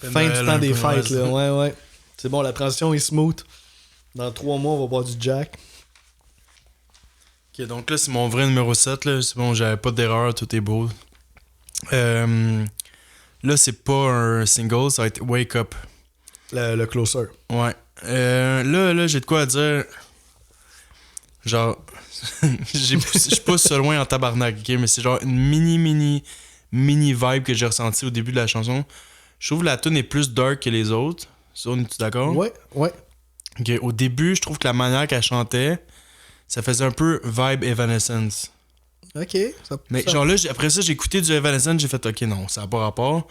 fin du temps des fêtes, là. Ouais. C'est bon, la transition est smooth. Dans 3 mois, on va boire du Jack. Ok, donc là, c'est mon vrai numéro 7, là. C'est bon, j'avais pas d'erreur, tout est beau. Là, c'est pas un single, ça va être Wake Up. Le closer. Ouais. Là, j'ai de quoi à dire. Genre, je pousse ça loin en tabarnak, ok? Mais c'est genre une mini vibe que j'ai ressentie au début de la chanson. Je trouve que la tune est plus dark que les autres. Ça, on est-tu d'accord? Ouais. Ok, au début, je trouve que la manière qu'elle chantait, ça faisait un peu vibe Evanescence. Ok. Mais genre là, après ça, j'ai écouté du Evanescence, j'ai fait ok, non, ça n'a pas rapport.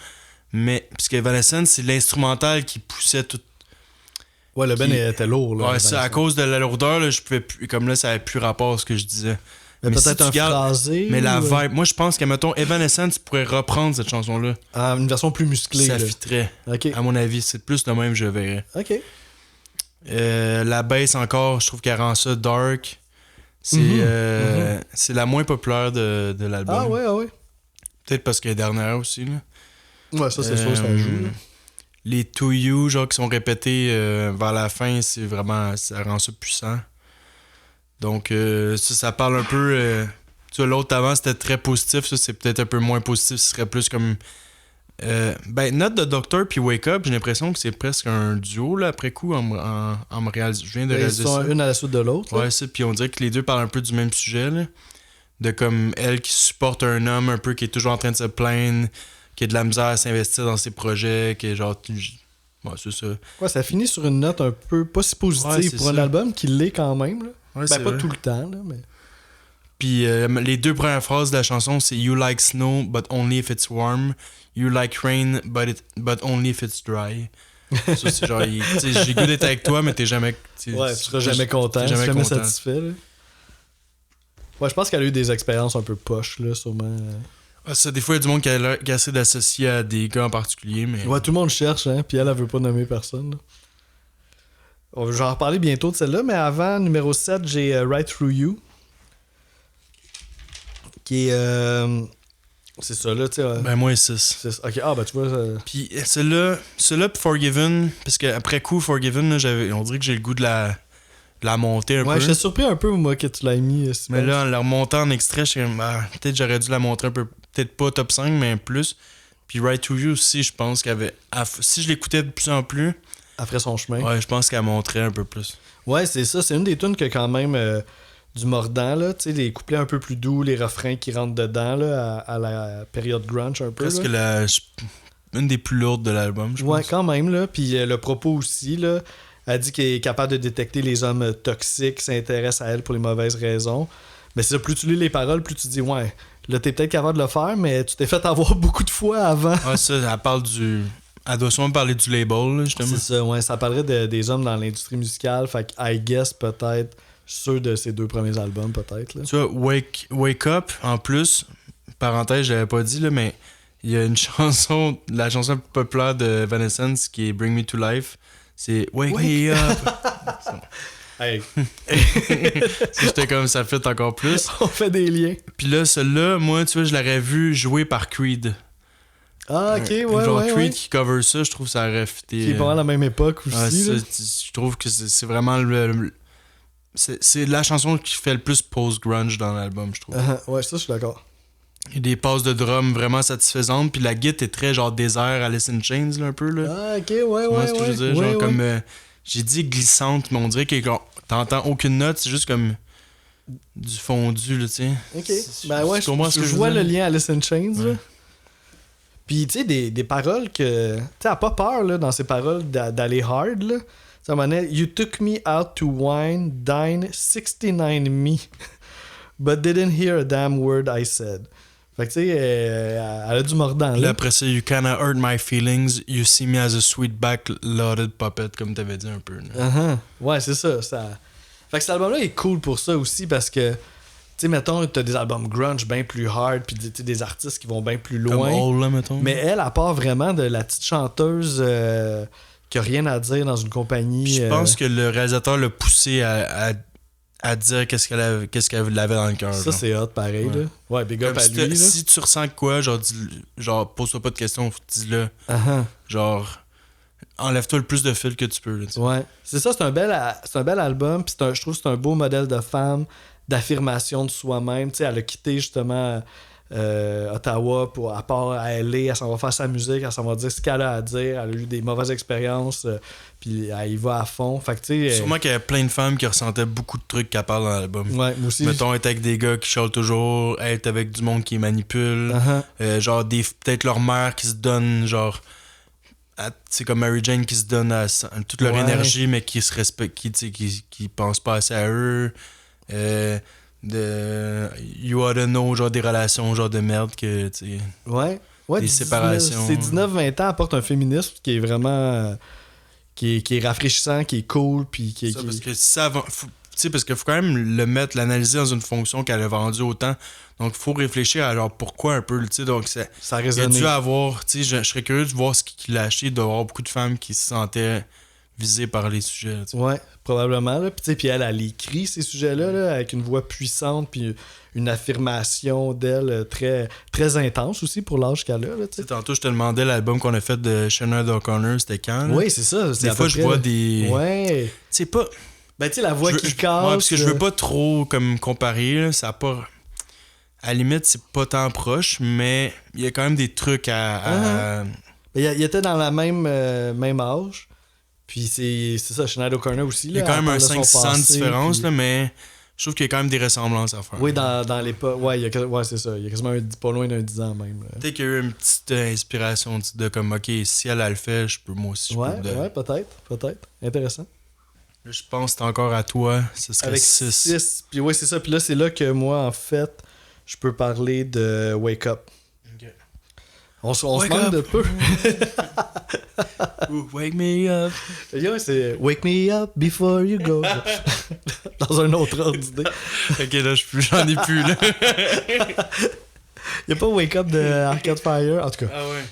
Mais, puisque Evanescence, c'est l'instrumental qui poussait tout. Ouais, le Ben était lourd, là. Ouais, c'est à cause de la lourdeur, là, je pouvais plus. Comme là, ça avait plus rapport à ce que je disais. Mais peut-être un phrasé. Mais la vibe. Moi, je pense que, mettons, Evanescence pourrait reprendre cette chanson-là. Ah, une version plus musclée. Ça fitterait. Okay. À mon avis, c'est plus de même, je verrais. Ok. La bass encore, je trouve qu'elle rend ça dark. C'est c'est la moins populaire de l'album. Ah ouais. Peut-être parce qu'elle est dernière aussi, là. Ouais, ça, c'est sûr, ça joue. Là. Les To You, genre, qui sont répétés vers la fin, c'est vraiment. Ça rend ça puissant. Donc, ça parle un peu. Tu vois, l'autre avant, c'était très positif. Ça, c'est peut-être un peu moins positif. Ce serait plus comme. Note de Doctor puis Wake Up, j'ai l'impression que c'est presque un duo, là, après coup, en me réalisant. Je viens de réaliser ça. Ils sont une à la suite de l'autre. Ouais, ça. Puis on dirait que les deux parlent un peu du même sujet, là. De comme elle qui supporte un homme un peu qui est toujours en train de se plaindre, qui a de la misère à s'investir dans ses projets, qui est genre. Ouais, c'est ça. Ouais, ça finit sur une note un peu pas si positive pour un album qui l'est quand même, là. Ouais, pas vrai. tout le temps, là, mais. Puis les 2 premières phrases de la chanson, c'est You like snow, but only if it's warm. You like rain, but only if it's dry. Ça, c'est genre, j'ai goût d'être avec toi, mais t'es jamais. Ouais, tu seras jamais content, tu seras jamais satisfait. Là. Ouais, je pense qu'elle a eu des expériences un peu poches, là, sûrement. Ça, des fois, il y a du monde qui essaie d'associer à des gars en particulier, mais. Ouais, tout le monde cherche, hein, puis elle veut pas nommer personne. Là. On va en reparler bientôt de celle-là, mais avant, numéro 7, j'ai Right Through You. Qui est. C'est ça, là, tu sais. Ben, moi, 6. Ok, tu vois. Puis, celui-là, Forgiven, parce qu'après coup, Forgiven, là, on dirait que j'ai le goût de la monter un peu. Ouais, j'étais surpris un peu, moi, que tu l'as mis. Mais là, en la remontant en extrait, je suis comme, peut-être j'aurais dû la montrer un peu, peut-être pas top 5, mais plus. Puis Right to You aussi, je pense qu'elle avait. Si je l'écoutais de plus en plus. Elle ferait son chemin. Ouais, je pense qu'elle montrait un peu plus. Ouais, c'est ça. C'est une des tunes qui a quand même du mordant, là. Tu sais, les couplets un peu plus doux, les refrains qui rentrent dedans, là, à la période grunge un peu. Presque une des plus lourdes de l'album, je pense. Ouais, quand même, là. Puis le propos aussi, là. Elle dit qu'elle est capable de détecter les hommes toxiques, s'intéresse à elle pour les mauvaises raisons. Mais c'est ça, plus tu lis les paroles, plus tu dis, ouais, là, t'es peut-être capable de le faire, mais tu t'es fait avoir beaucoup de fois avant. Ah, ça, elle parle Elle doit sûrement parler du label, là, justement. C'est ça, ouais, ça parlerait des hommes dans l'industrie musicale. Fait que, I guess, peut-être, ceux de ses 2 premiers albums, peut-être. Là. Tu vois, Wake Up, en plus, parenthèse, je l'avais pas dit, là, mais il y a une chanson, la chanson populaire de Evanescence qui est Bring Me to Life. C'est Wake Me Up. Hey. J'étais comme ça fit encore plus. On fait des liens. Puis là, celle-là, moi, tu vois, je l'aurais vu jouer par Creed. Ah, ok, ouais. Genre ouais, Creed ouais. qui cover ça, je trouve que ça aurait fité. Qui est pas mal à la même époque aussi. Je trouve que c'est vraiment c'est la chanson qui fait le plus post-grunge dans l'album, je trouve. Ouais, ça, je suis d'accord. Il y a des passes de drum vraiment satisfaisantes, puis la guitare est très genre désert Alice in Chains, là, un peu. Là. Ah, ok, ouais. Ce que je veux dire, genre comme. J'ai dit glissante, mais on dirait que t'entends aucune note, c'est juste comme du fondu, là, tu sais. Ok. Ben ouais, je vois le lien Alice in Chains, là. Puis, tu sais, des paroles que. Tu sais, elle a pas peur, là, dans ses paroles d'aller hard, là. Ça m'a dit, You took me out to wine, dine, 69 me, but didn't hear a damn word I said. Fait que, tu sais, elle a du mordant, là. là. Après ça, You kinda hurt my feelings, you see me as a sweet back-loaded puppet, comme t'avais dit un peu. Ouais, c'est ça. Fait que cet album-là est cool pour ça aussi, parce que. Tu sais, mettons, t'as des albums grunge bien plus hard, puis des artistes qui vont bien plus loin. Comme Hole, là, mettons. Mais elle part vraiment de la petite chanteuse qui a rien à dire dans une compagnie. Puis je pense que le réalisateur l'a poussé à dire qu'est-ce qu'elle avait dans le cœur. Ça, c'est hot, pareil. Ouais. Là. Ouais, big up à lui. Là. Si tu ressens quoi, genre pose-toi pas de questions, dis-le. Genre, enlève-toi le plus de fil que tu peux. Là, ouais, c'est ça, c'est un bel album, puis je trouve que c'est un beau modèle de femme, d'affirmation de soi-même. T'sais, elle a quitté justement Ottawa pour à part à LA, elle s'en va faire sa musique, elle s'en va dire ce qu'elle a à dire, elle a eu des mauvaises expériences, puis elle y va à fond. Fait que, sûrement qu'il y a plein de femmes qui ressentaient beaucoup de trucs qu'elle parle dans l'album. Ouais, moi aussi. Mettons, être avec des gars qui chialent toujours, être avec du monde qui manipule, genre peut-être leur mère qui se donne, genre. C'est comme Mary Jane qui se donne à toute leur énergie, mais qui se respecte, qui pense pas assez à eux. You ought to know, genre des relations genre de merde que tu sais, des séparations. Ces 19-20 ans apportent un féminisme qui est vraiment qui est rafraîchissant, qui est cool, puis parce que ça parce qu'il faut quand même l'analyser dans une fonction qu'elle a vendue autant, donc il faut réfléchir à alors pourquoi un peu, tu sais, donc ça résonne. Il a dû avoir, tu sais, je serais curieux de voir ce qu'il a acheté, d'avoir beaucoup de femmes qui se sentaient visées par les sujets. Là, ouais, probablement. Là. Puis elle écrit ces sujets-là là, avec une voix puissante puis une affirmation d'elle très, très intense aussi pour l'âge qu'elle a. Là, tantôt, je te demandais l'album qu'on a fait de Sinead O'Connor, c'était quand? Là? Oui, c'est ça. Des fois, je vois des... Ouais. C'est pas... Ben, tu sais, la voix qui casse... Ouais, parce que je veux pas trop comme comparer, là, ça a pas... À la limite, c'est pas tant proche, mais il y a quand même des trucs à... Il était dans la même âge. Puis c'est ça, Sinead O'Connor aussi. Là, il y a quand même un 5-6 ans de différence, puis... là, mais je trouve qu'il y a quand même des ressemblances à faire. Oui, dans l'époque. Ouais, c'est ça. Il y a quasiment pas loin d'un 10 ans même. Peut-être qu'il y a eu une petite inspiration de comme, OK, si elle le fait, je peux moi aussi. Ouais, peut-être. Intéressant. Là, je pense que c'est encore à toi. Ce serait avec 6. Puis ouais, c'est ça. Puis là, c'est là que moi, en fait, je peux parler de Wake Up. Okay. On se manque de peu. Wake me up. Yo, c'est Wake me up before you go. Dans un autre ordre d'idée. Ok, là, j'en ai plus, là. Y'a pas Wake Up de Arcade Fire, en tout cas. Ah ouais.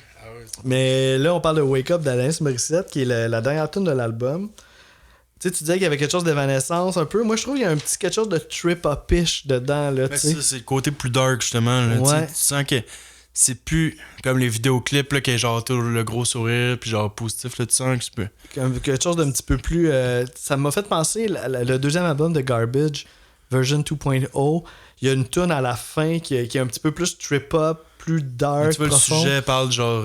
Mais là, on parle de Wake Up d'Alanis Morissette, qui est la dernière tune de l'album. Tu sais, tu disais qu'il y avait quelque chose d'évanescence un peu. Moi, je trouve qu'il y a un petit quelque chose de trip-up-ish dedans, là, tu sais. Ça, c'est le côté plus dark, justement. Là, ouais. Tu sens que c'est plus comme les vidéoclips, là, qui est genre tout le gros sourire, puis genre positif, là, tu sens que c'est peu... Quelque chose d'un petit peu plus... ça m'a fait penser, le deuxième album de Garbage, version 2.0, il y a une tune à la fin qui est un petit peu plus trip-up, plus dark, profond. Le sujet parle genre...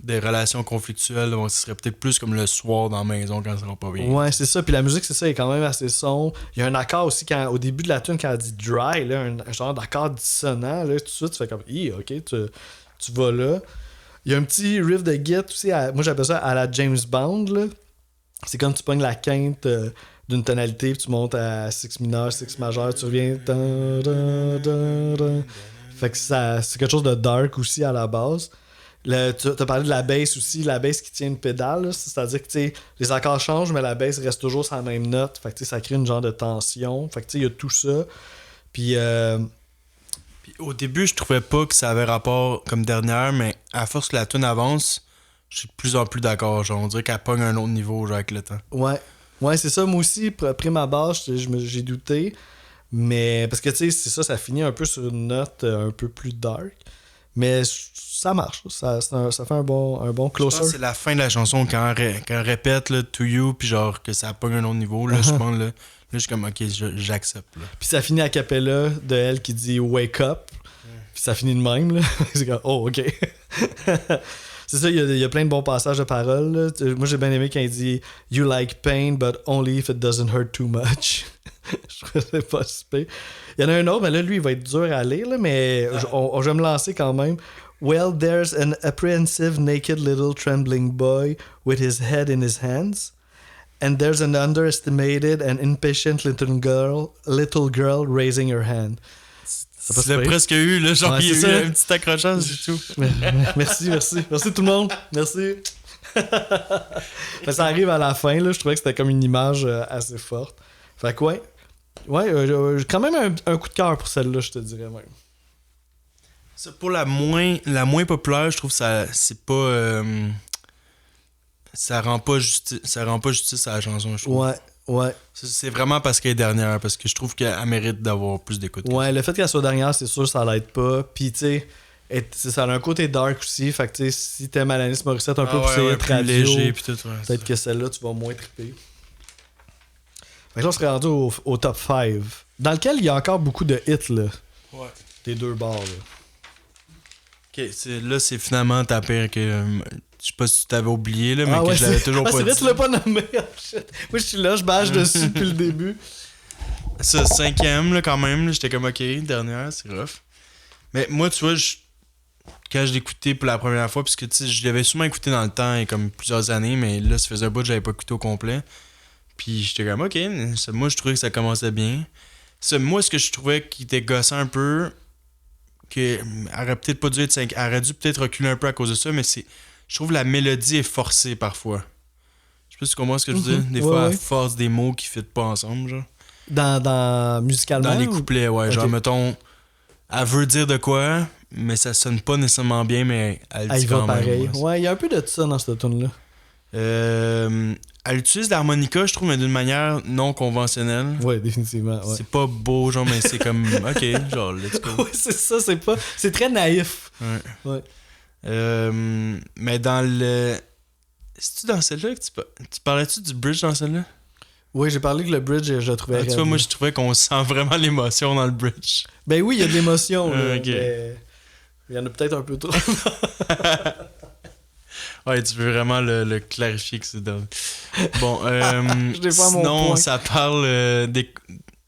des relations conflictuelles, donc ce serait peut-être plus comme le soir dans la maison quand ça va pas bien. Ouais, c'est ça. Puis la musique, c'est ça, elle est quand même assez sombre. Il y a un accord aussi, au début de la tune, quand elle dit dry, là, un genre d'accord dissonant, là, tout de suite, tu fais comme, ok, tu vas là. Il y a un petit riff de git aussi, moi j'appelle ça à la James Bond, là. C'est comme tu pognes la quinte d'une tonalité, puis tu montes à 6 mineur, 6 majeur, tu reviens. Fait que c'est quelque chose de dark aussi à la base. Tu as parlé de la bass aussi, la bass qui tient une pédale, là, c'est-à-dire que les accords changent, mais la bass reste toujours sur la même note. Fait que ça crée une genre de tension. Fait que il y a tout ça. Puis au début, je trouvais pas que ça avait rapport comme dernière, mais à force que la tune avance, je suis de plus en plus d'accord. Genre, on dirait qu'elle pogne un autre niveau genre, avec le temps. Ouais, c'est ça. Moi aussi, après ma base, j'ai douté. Mais parce que tu sais, ça finit un peu sur une note un peu plus dark. Mais ça marche. Ça fait un bon closer. Je pense que c'est la fin de la chanson quand elle répète là, To You, puis genre que ça pogne un autre niveau. Là, je pense, là, je suis comme, ok, j'accepte. Là. Puis ça finit a cappella de elle qui dit Wake up. Puis ça finit de même. Là. C'est comme, oh, ok. C'est ça, il y a plein de bons passages de paroles. Là. Moi, j'ai bien aimé quand il dit You like pain, but only if it doesn't hurt too much. Je trouve que c'est pas super. Il y en a un autre, mais là, lui, il va être dur à lire, là, mais je vais me lancer quand même. Well, there's an apprehensive, naked little trembling boy with his head in his hands. And there's an underestimated and impatient little girl raising her hand. C'est presque eu, là, genre, il y a eu un petit accrochage, c'est tout. Merci. Merci tout le monde. Merci. Ça arrive à la fin, là. Je trouvais que c'était comme une image assez forte. Fait que ouais, quand même un coup de cœur pour celle-là, je te dirais même. Ça, pour la moins populaire, je trouve que ça c'est pas ça rend pas justice à la chanson, je trouve. Ouais. C'est vraiment parce qu'elle est dernière, parce que je trouve qu'elle mérite d'avoir plus d'écoute. Ouais, le fait qu'elle soit dernière, c'est sûr ça l'aide pas. Puis tu sais, ça a un côté dark aussi, fait que tu sais, si t'aimes Alanis Morissette un peu pour ses radio, léger, puis tout, peut-être que celle-là tu vas moins triper. Fait que là, on serait rendu au top 5, dans lequel il y a encore beaucoup de hits, là. Ouais. Des deux bars, là. Ok, là, c'est finalement ta pire que... je sais pas si tu t'avais oublié, là, mais que je l'avais toujours pas dit. C'est vrai, tu l'as pas nommé. Oh, shit. Moi, je suis là, je bâche dessus depuis le début. Ça, 5e, là, quand même. Là, j'étais comme, ok, dernière, c'est rough. Mais moi, tu vois, quand je l'écoutais pour la première fois, parce que, tu sais, je l'avais souvent écouté dans le temps, il y a comme plusieurs années, mais là, ça faisait un bout que j'avais pas écouté au complet. Puis j'étais comme, ok, moi, je trouvais que ça commençait bien. Moi, ce que je trouvais qui était gossant un peu, qu'elle aurait peut-être pas dû être 5, elle aurait dû peut-être reculer un peu à cause de ça, mais je trouve que la mélodie est forcée parfois. Je sais pas si tu comprends ce que je veux dire. Des fois, elle force des mots qui ne fit pas ensemble, genre. Dans musicalement? Dans les couplets, ouais. Okay. Genre, mettons, elle veut dire de quoi, mais ça sonne pas nécessairement bien, mais elle dit quand même. Pareil. Ouais, il y a un peu de ça dans cette tune-là. Elle utilise l'harmonica, je trouve, mais d'une manière non conventionnelle. Ouais, définitivement. Ouais. C'est pas beau, genre, mais c'est comme, ok, genre, let's go. Ouais, c'est ça, c'est très naïf. Ouais. Mais dans le... C'est-tu dans celle-là que tu parlais-tu du bridge dans celle-là? Oui, j'ai parlé que le bridge, je le trouvais... Tu vois, moi, je trouvais qu'on sent vraiment l'émotion dans le bridge. Ben oui, il y a de l'émotion, là, okay. Mais il y en a peut-être un peu trop. Ouais, tu veux vraiment le clarifier que c'est dans... Bon, sinon, ça parle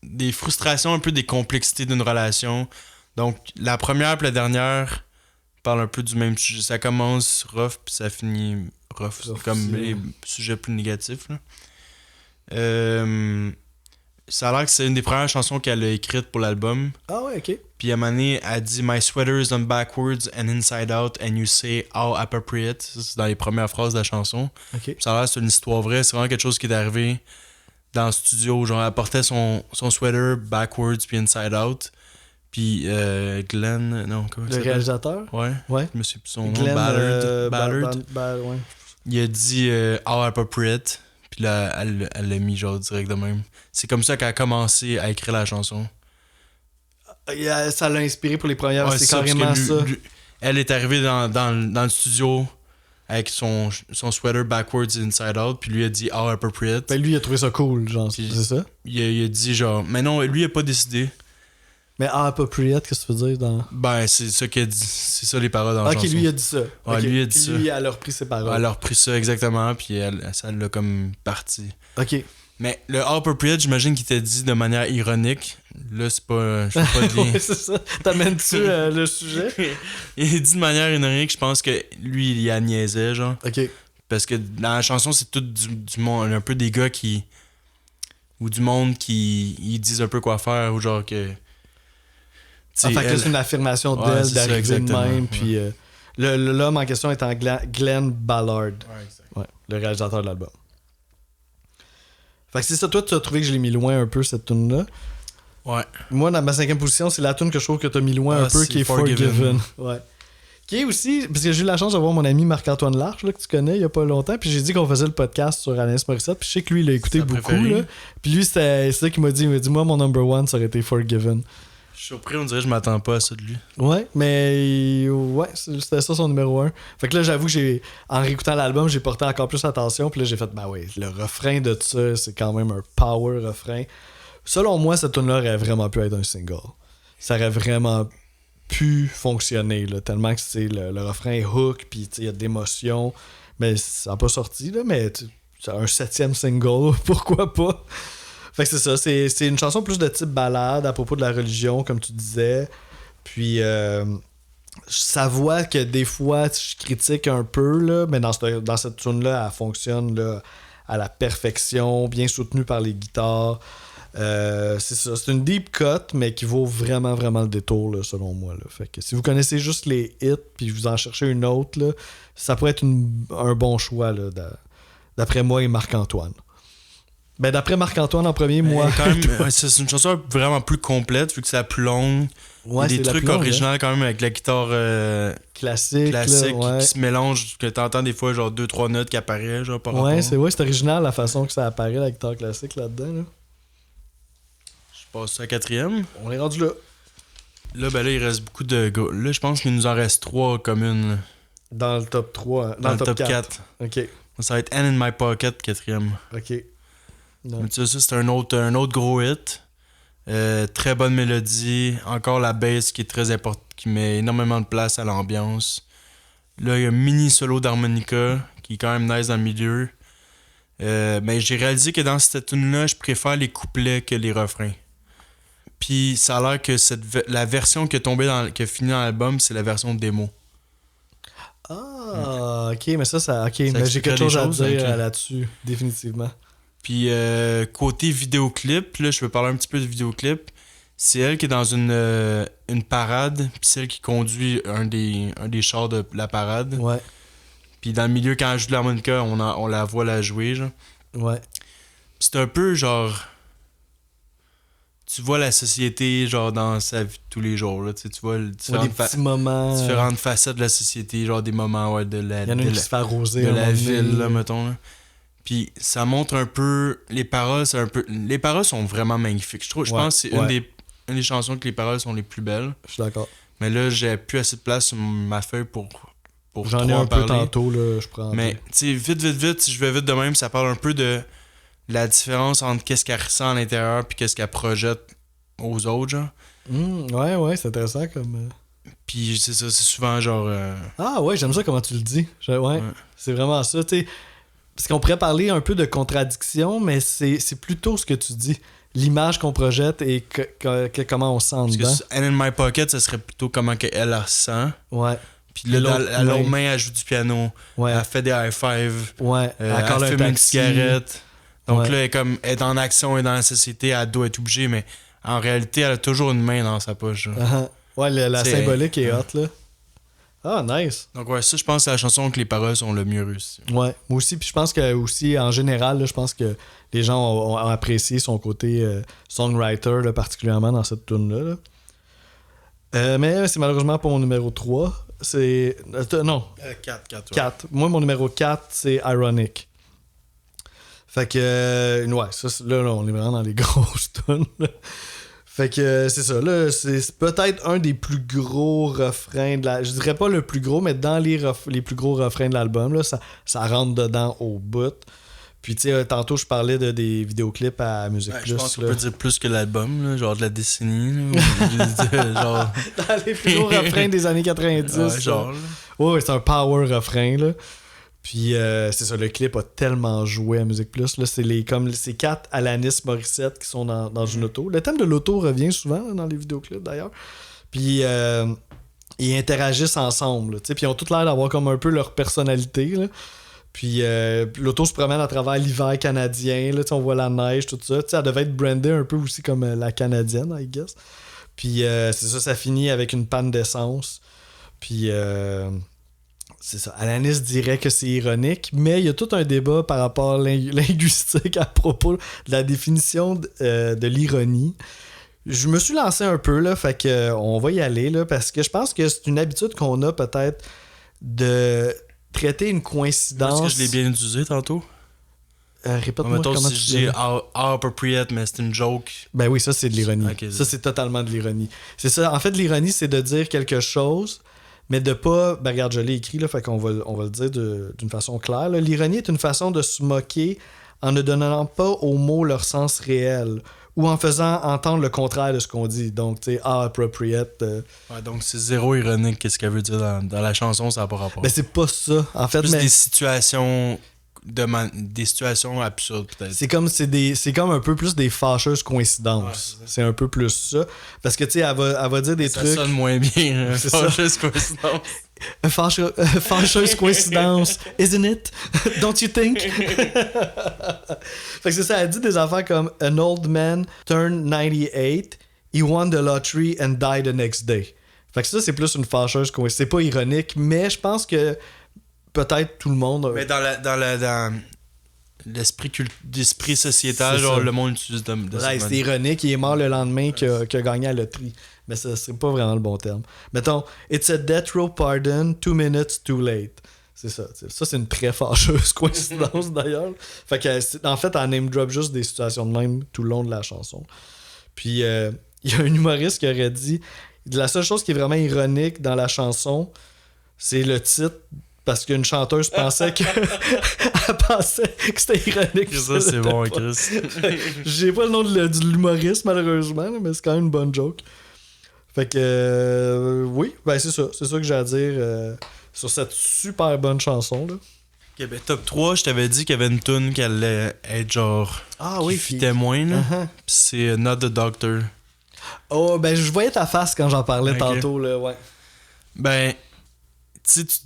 des frustrations, un peu des complexités d'une relation. Donc, la première et la dernière parlent un peu du même sujet. Ça commence rough, puis ça finit rough. C'est comme les sujets plus négatifs, là. Ça a l'air que c'est une des premières chansons qu'elle a écrites pour l'album. Ah ouais, ok. Puis à un moment donné, elle dit « My sweater is on backwards and inside out and you say how appropriate ». Ça, c'est dans les premières phrases de la chanson. Okay. Ça a l'air que c'est une histoire vraie. C'est vraiment quelque chose qui est arrivé dans le studio. Genre, elle portait son sweater backwards puis inside out. Puis Glenn... Non, comment ça s'appelle? Le réalisateur? Ouais. Je me souviens plus son nom. Glenn, Ballard. Ouais. Il a dit how appropriate. Puis là, elle l'a mis genre direct de même. C'est comme ça qu'elle a commencé à écrire la chanson. Ça l'a inspiré pour les premières, ouais, c'est carrément ça. Elle est arrivée dans le studio avec son sweater backwards inside out, puis lui a dit how appropriate. Ben lui, il a trouvé ça cool, genre, puis c'est ça? Il a dit genre, mais non, lui, il a pas décidé. Mais how appropriate, qu'est-ce que tu veux dire dans... Ben, c'est ça qu'il a dit. C'est ça les paroles dans la chanson. Ok, lui, il a dit ça. Ouais, okay. Lui, il a dit puis lui, elle a repris ses paroles. Elle a repris ça, exactement, puis ça l'a comme parti. Ok. Mais le appropriate, j'imagine qu'il était dit de manière ironique. Là, c'est pas... je fais pas de lien. Ouais, c'est ça. T'amènes-tu le sujet? Il est dit de manière ironique, je pense que lui, il y a niaisait, genre. OK. Parce que dans la chanson, c'est tout du monde, un peu des gars qui... Ou du monde qui ils disent un peu quoi faire, ou genre que... Fait que là, c'est une affirmation d'elle, d'arriver de même, ouais. puis... l'homme en question étant Glenn Ballard. Ouais, exact. Ouais, le réalisateur de l'album. Fait que c'est ça, toi, tu as trouvé que je l'ai mis loin un peu, cette tune-là. Ouais. Moi, dans ma 5e position, c'est la tune que je trouve que tu as mis loin un peu, qui est Forgiven. Ouais. Qui est aussi, parce que j'ai eu la chance de voir mon ami Marc-Antoine Larche, là, que tu connais il y a pas longtemps, puis j'ai dit qu'on faisait le podcast sur Alanis Morissette, puis je sais que lui, il a écouté beaucoup. Là. Puis lui, c'est ça qu'il m'a dit. Il m'a dit, moi, mon number one, ça aurait été Forgiven. Je suis surpris, on dirait que je m'attends pas à ça de lui. Ouais, mais ouais, c'était ça son numéro 1. Fait que là, j'avoue que en réécoutant l'album, j'ai porté encore plus attention. Puis là, j'ai fait, bah ouais, le refrain de ça, c'est quand même un power refrain. Selon moi, cette tune-là aurait vraiment pu être un single. Ça aurait vraiment pu fonctionner, là, tellement que c'est le refrain est hook, puis il y a de l'émotion. Mais ça n'a pas sorti, là, mais c'est un 7e single, pourquoi pas? Fait que c'est ça, c'est une chanson plus de type ballade à propos de la religion, comme tu disais. Puis, ça voit que des fois, je critique un peu, là, mais dans cette tune-là, elle fonctionne là, à la perfection, bien soutenue par les guitares. C'est ça, c'est une deep cut, mais qui vaut vraiment, vraiment le détour, là, selon moi. Là. Fait que si vous connaissez juste les hits, puis vous en cherchez une autre, là, ça pourrait être un bon choix, là, d'après moi et Marc-Antoine. Ben d'après Marc-Antoine en premier, moi. Quand même, c'est une chanson vraiment plus complète, vu que c'est la plus longue. Ouais, il y a des trucs originaux quand même avec la guitare classique là, ouais. qui se mélange, que t'entends des fois genre 2-3 notes qui apparaissent genre par rapport. C'est original la façon que ça apparaît la guitare classique là-dedans. Là. Je passe à la 4e. On est rendu là. Là, ben là, il reste beaucoup de... Là, je pense qu'il nous en reste 3 communes. Là. Dans le top 3. Dans le top 4. OK. Ça va être And in My Pocket, 4e. OK. Mais tu sais, ça, c'est un autre gros hit. Très bonne mélodie. Encore la bass qui est très importante, qui met énormément de place à l'ambiance. Là, il y a un mini solo d'harmonica qui est quand même nice dans le milieu. Mais j'ai réalisé que dans cette tune-là, je préfère les couplets que les refrains. Puis ça a l'air que la version qui a fini dans l'album, c'est la version démo. Ah, ok, mais ça ok, mais j'ai quelque chose à dire là-dessus, définitivement. Puis côté vidéoclip, là, je veux parler un petit peu de vidéoclip. C'est elle qui est dans une parade, puis c'est elle qui conduit un des chars de la parade. Ouais. Puis dans le milieu, quand elle joue de l'harmonica, on la voit la jouer, genre. Ouais. Puis c'est un peu genre... Tu vois la société, genre, dans sa vie de tous les jours, là. Tu vois petits moments... différentes facettes de la société, genre des moments, ouais, de la... Il y en a une qui se fait arroser. De la ville, là, mettons, là. Puis ça montre un peu... Les paroles, c'est un peu... Les paroles sont vraiment magnifiques. Je pense que c'est une des chansons que les paroles sont les plus belles. Je suis d'accord. Mais là, j'ai plus assez de place sur ma feuille pour j'en ai un peu tantôt, là, je prends. Mais, tu sais, vite, si je vais vite de même, ça parle un peu de la différence entre qu'est-ce qu'elle ressent à l'intérieur puis qu'est-ce qu'elle projette aux autres, genre. Ouais, c'est intéressant comme... Puis c'est ça, c'est souvent genre... Ah ouais, j'aime ça comment tu le dis. Ouais. C'est vraiment ça, tu sais. Parce qu'on pourrait parler un peu de contradiction, mais c'est plutôt ce que tu dis. L'image qu'on projette et comment on sent dedans. Parce que And in My Pocket, ça serait plutôt comment elle ressent. Ouais. Puis là, à l'autre main, elle joue du piano. Ouais. Elle fait des high-five. Ouais. Elle fume une cigarette. Donc là, elle est en action et dans la société, elle doit être obligée, mais en réalité, elle a toujours une main dans sa poche. Ouais, la symbolique est hot, là. Ah, nice. Donc ouais, ça, je pense que c'est la chanson que les paroles sont le mieux réussies. Ouais, moi aussi. Puis je pense que aussi, en général, là, je pense que les gens ont apprécié son côté songwriter, là, particulièrement dans cette tune-là. Mais c'est malheureusement pas mon numéro 3. C'est... non. 4. Moi, mon numéro 4, c'est Ironic. Fait que... ouais, ça, là, on est vraiment dans les grosses tunes. Fait que c'est ça, là, c'est peut-être un des plus gros refrains de la... Je dirais pas le plus gros, mais dans les plus gros refrains de l'album, là, ça rentre dedans au bout. Puis tu sais, tantôt je parlais des vidéoclips à Musique Plus. Je pense qu'on peut dire plus que l'album, là, genre de la décennie. Genre... dans les plus gros refrains des années 90. Ouais, genre. Ouais, c'est un power refrain, là. Puis c'est ça, le clip a tellement joué à Musique Plus. Là, c'est 4 Alanis Morissette qui sont dans une auto. Le thème de l'auto revient souvent là, dans les vidéoclips d'ailleurs. Puis ils interagissent ensemble. Puis ils ont tout l'air d'avoir comme un peu leur personnalité. Là. Puis l'auto se promène à travers l'hiver canadien. Là, on voit la neige, tout ça. Elle devait être brandée un peu aussi comme la canadienne, I guess. Puis c'est ça finit avec une panne d'essence. Puis c'est ça. Alanis dirait que c'est ironique, mais il y a tout un débat par rapport linguistique à propos de la définition de l'ironie. Je me suis lancé un peu, là, fait que on va y aller, là, parce que je pense que c'est une habitude qu'on a peut-être de traiter une coïncidence... Est-ce que je l'ai bien utilisé tantôt? Répète-moi comment si je dis appropriate, mais c'est une joke. Ben oui, ça, c'est de l'ironie. Okay, ça, c'est totalement de l'ironie. C'est ça. En fait, l'ironie, c'est de dire quelque chose... Mais de pas... Ben regarde, je l'ai écrit, là, fait qu'on va le dire d'une façon claire. Là. L'ironie est une façon de se moquer en ne donnant pas aux mots leur sens réel ou en faisant entendre le contraire de ce qu'on dit. Donc, tu sais, appropriate. Ouais, donc c'est zéro ironique, qu'est-ce qu'elle veut dire dans la chanson, ça n'a pas rapport. Ben c'est pas ça. En fait, plus des situations... des situations absurdes peut-être. C'est comme un peu plus des fâcheuses coïncidences. Ouais, c'est un peu plus ça. Parce que tu sais, elle va dire des trucs. Ça sonne moins bien. Fâcheuse coïncidence. Fâcheuse coïncidence, isn't it? Don't you think? Fait que c'est ça, elle dit des affaires comme an old man turned 98, he won the lottery and died the next day. Fait que ça, c'est plus une fâcheuse coïncidence. C'est pas ironique, mais je pense que peut-être tout le monde. Mais dans l'esprit sociétal, genre le monde utilise de ouais, c'est ironique, il est mort le lendemain qu'il a gagné à la loterie. Mais ça, c'est pas vraiment le bon terme. Mettons, it's a death row pardon, 2 minutes too late. C'est ça. Ça, c'est une très fâcheuse coïncidence d'ailleurs. Fait que, en fait, elle name drop juste des situations de même tout le long de la chanson. Puis, il y a un humoriste qui aurait dit la seule chose qui est vraiment ironique dans la chanson, c'est le titre. Parce qu'une chanteuse pensait que elle pensait que c'était ironique. Ça, c'est bon, Chris. J'ai pas le nom de l'humoriste, malheureusement, mais c'est quand même une bonne joke. Fait que, oui, ben c'est ça. C'est ça que j'ai à dire sur cette super bonne chanson, là. Okay, ben, top 3, je t'avais dit qu'il y avait une toune qui allait être genre... Ah oui, qui fitait moins, là. Uh-huh. Pis c'est Not the Doctor. Oh, ben je voyais ta face quand j'en parlais tantôt, là, ouais. Ben...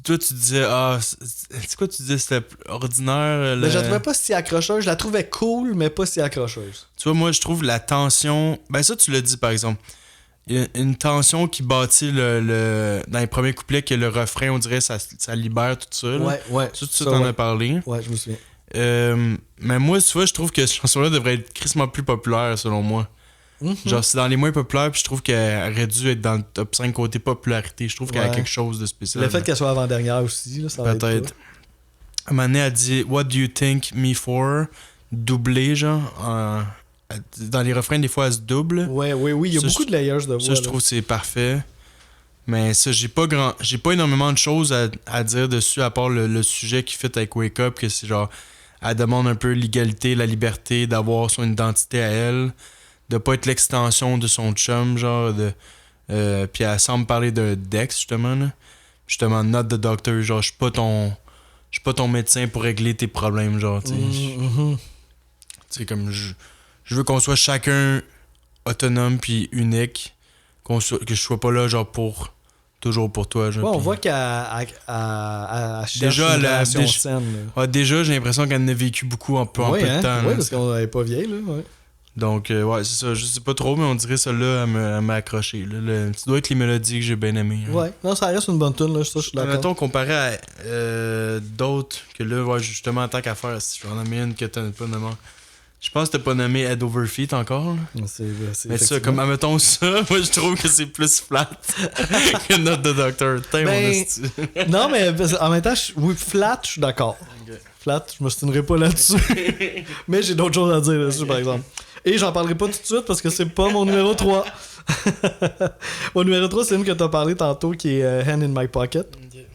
toi, tu disais, c'est quoi tu disais, c'était ordinaire? Ben, je la trouvais pas si accrocheuse. Je la trouvais cool, mais pas si accrocheuse. Tu vois, moi, je trouve la tension... Ben ça, tu l'as dit, par exemple. Il y a une tension qui bâtit dans les premiers couplets, que le refrain, on dirait, ça libère tout ça. Là. Ouais. Ça, tu t'en as parlé. Ouais, je me souviens. Mais moi, tu vois, je trouve que cette chanson-là devrait être crissement plus populaire, selon moi. Mm-hmm. Genre, c'est dans les moins populaires, puis je trouve qu'elle aurait dû être dans le top 5 côté popularité. Je trouve qu'elle a quelque chose de spécial. Le fait qu'elle soit avant-dernière aussi, là, ça va peut-être. À un moment donné, elle dit « What do you think me for? » Doublé, genre. Dans les refrains, des fois, elle se double. Oui, il y a beaucoup de layers de voix. Ça, je trouve que c'est parfait. Mais ça, j'ai pas énormément de choses à dire dessus, à part le sujet qui fit avec Wake Up, que c'est genre, elle demande un peu l'égalité, la liberté, d'avoir son identité à elle, de pas être l'extension de son chum, genre, puis elle semble parler de Dex, justement, là. Justement, not the doctor, genre, je suis pas ton médecin pour régler tes problèmes, genre, tu sais. Mm-hmm. Tu sais, comme, je veux qu'on soit chacun autonome puis unique, que je sois pas là, genre, toujours pour toi. Genre, on voit qu'elle cherche déjà, une relation saine. Ouais, déjà, j'ai l'impression qu'elle en a vécu beaucoup en peu de temps. Oui, parce qu'on n'est pas vieille, là, ouais. Donc, ouais, c'est ça. Je sais pas trop, mais on dirait celle-là, elle m'a accroché. Là. Ça doit être les mélodies que j'ai bien aimées. Hein. Ouais, non, ça reste une bonne tune, là, ça, je suis d'accord. Mettons, comparé à d'autres, que là, ouais, justement, en tant qu'affaire, si je vais en nommer une que t'as pas nommé. Je pense que t'as pas nommé Head Over Feet encore. Là. Mais ça, comme, admettons ça, moi, je trouve que c'est plus flat que Not the Doctor. Non, mais en même temps, oui, flat, je suis d'accord. Okay. Flat, je me stinerai pas là-dessus. Mais j'ai d'autres choses à dire là-dessus, par exemple. Et j'en parlerai pas tout de suite parce que c'est pas mon numéro 3. Mon numéro 3, c'est une que t'as parlé tantôt qui est Hand in My Pocket. Okay.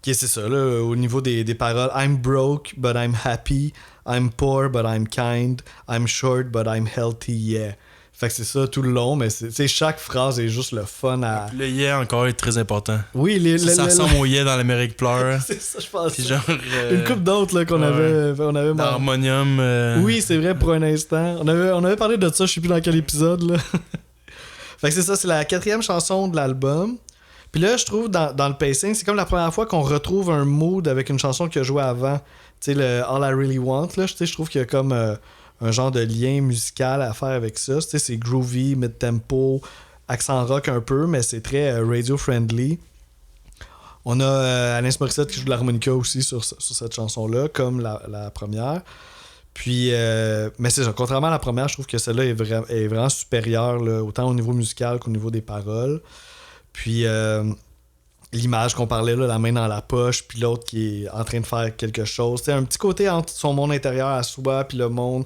Qui est, c'est ça, là, au niveau des paroles. I'm broke, but I'm happy. I'm poor, but I'm kind. I'm short, but I'm healthy, yeah. Fait que c'est ça tout le long, mais chaque phrase est juste le fun à... Le yeah encore est très important. Oui, ça ressemble au yeah dans l'Amérique pleure. C'est ça, je pense. Puis genre, une couple d'autres là, qu'on avait Harmonium. Oui, c'est vrai, pour un instant. On avait parlé de ça, je sais plus dans quel épisode. Là. Fait que c'est ça, c'est la 4e chanson de l'album. Puis là, je trouve, dans le pacing, c'est comme la première fois qu'on retrouve un mood avec une chanson qui a joué avant. Tu sais, le All I Really Want, là, je trouve qu'il y a comme... un genre de lien musical à faire avec ça. Tu sais, c'est groovy, mid-tempo, accent rock un peu, mais c'est très radio-friendly. On a Alain Morissette qui joue de l'harmonica aussi sur cette chanson-là, comme la première. Puis, mais c'est ça, contrairement à la première, je trouve que celle-là est vraiment supérieure, là, autant au niveau musical qu'au niveau des paroles. Puis, l'image qu'on parlait, là, la main dans la poche, puis l'autre qui est en train de faire quelque chose. C'est un petit côté entre son monde intérieur à soi, puis le monde.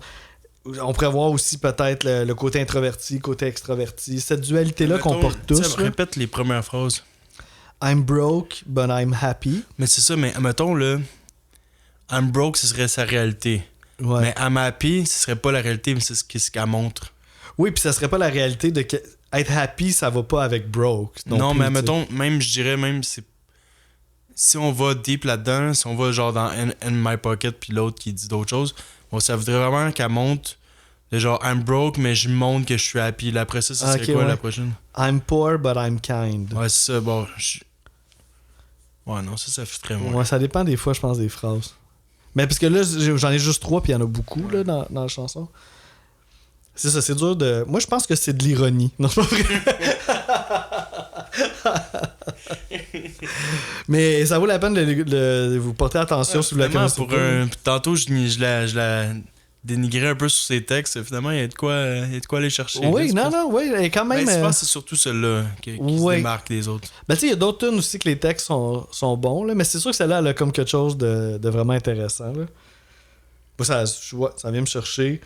On pourrait voir aussi peut-être le côté introverti, côté extraverti. Cette dualité-là qu'on porte tous. Répète les premières phrases. I'm broke, but I'm happy. Mais c'est ça, mais mettons, là, I'm broke, ce serait sa réalité. Ouais. Mais I'm happy, ce serait pas la réalité, mais c'est ce qu'elle montre. Oui, puis ça serait pas la réalité de être happy, ça va pas avec broke. Non, mais mettons, même, je dirais même, si on va deep là-dedans, si on va genre dans In My Pocket, puis l'autre qui dit d'autres choses, bon, ça voudrait vraiment qu'elle monte de genre I'm broke, mais je montre que je suis happy. Là, après ça, serait quoi la prochaine? I'm poor, but I'm kind. Ouais, c'est ça, bon. Ouais, non, ça fait très moins. Ouais, ça dépend des fois, je pense, des phrases. Mais parce que là, j'en ai juste 3, puis il y en a beaucoup là, dans la chanson. C'est ça, c'est dur de... Moi, je pense que c'est de l'ironie. Non, c'est pas vrai. Mais ça vaut la peine de vous porter attention si vous la connaissez pas. Tantôt, je la dénigrais un peu sur ses textes. Finalement, il y a de quoi aller chercher. Oui, oui. Et quand même... je pense que c'est surtout celle-là qui se démarque des autres. Ben, tu sais, il y a d'autres tunes aussi que les textes sont bons, là, mais c'est sûr que celle-là, elle a comme quelque chose de vraiment intéressant. Là. Ça vient me chercher.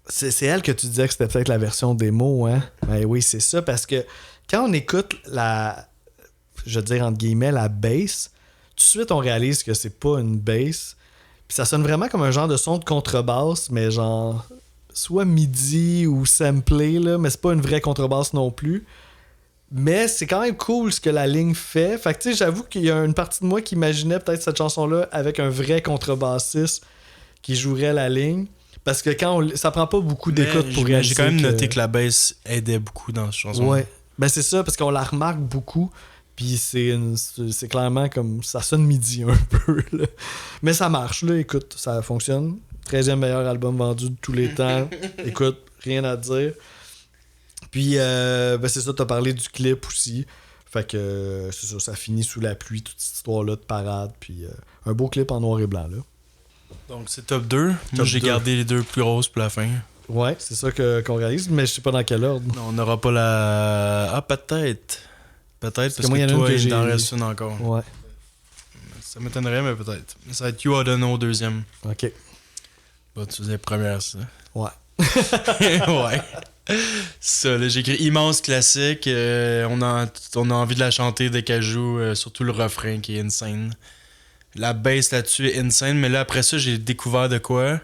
C'est elle que tu disais que c'était peut-être la version démo, hein? Ben oui, c'est ça, parce que quand on écoute je veux dire entre guillemets, la bass, tout de suite on réalise que c'est pas une bass. Puis ça sonne vraiment comme un genre de son de contrebasse, mais genre soit midi ou samplé, là, mais c'est pas une vraie contrebasse non plus. Mais c'est quand même cool ce que la ligne fait. Fait que tu sais, j'avoue qu'il y a une partie de moi qui imaginait peut-être cette chanson-là avec un vrai contrebassiste qui jouerait la ligne. Parce que ça prend pas beaucoup d'écoute pour réaliser. J'ai quand même noté que la bass aidait beaucoup dans cette chanson. Ouais. Ben c'est ça, parce qu'on la remarque beaucoup. Puis c'est clairement comme... Ça sonne midi un peu. Là. Mais ça marche, là. Écoute, ça fonctionne. 13e meilleur album vendu de tous les temps. Écoute, rien à dire. Puis, c'est ça, t'as parlé du clip aussi. Fait que, c'est ça, ça finit sous la pluie, toute cette histoire-là de parade. Puis, un beau clip en noir et blanc, là. Donc, c'est top 2. Moi, j'ai gardé les deux plus grosses pour la fin. Ouais, c'est ça qu'on réalise, mais je sais pas dans quel ordre. Non, on n'aura pas la... Ah, peut-être. Peut-être, parce que toi, il en reste une encore. Ouais. Ça m'étonnerait, mais peut-être. Ça va être You Oughta Know, deuxième. OK. Bah, tu faisais première, ça. Ouais. Ouais. Ça, là, j'ai écrit immense classique. On a envie de la chanter dès qu'elle joue, surtout le refrain qui est insane. La bass là-dessus est insane, mais là, après ça, j'ai découvert de quoi.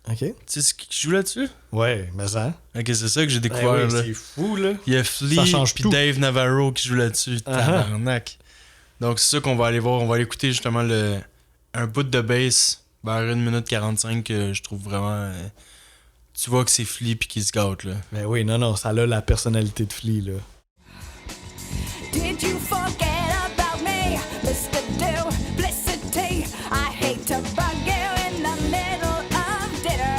OK. Tu sais ce qui joue là-dessus? Ouais, mais ça. Ok, c'est ça que j'ai découvert. Oui, là. c'est fou, là. Il y a Flea puis Dave Navarro qui joue là-dessus. Tabarnak. Donc, c'est ça qu'on va aller voir. On va aller écouter justement un bout de bass vers 1 minute 45 que je trouve vraiment... tu vois que c'est Flea puis qu'il se gâte, là. Mais oui, non, ça a la personnalité de Flea, là. Did you forget about me, Mr. Duplicity? I hate to bug you in the middle of dinner.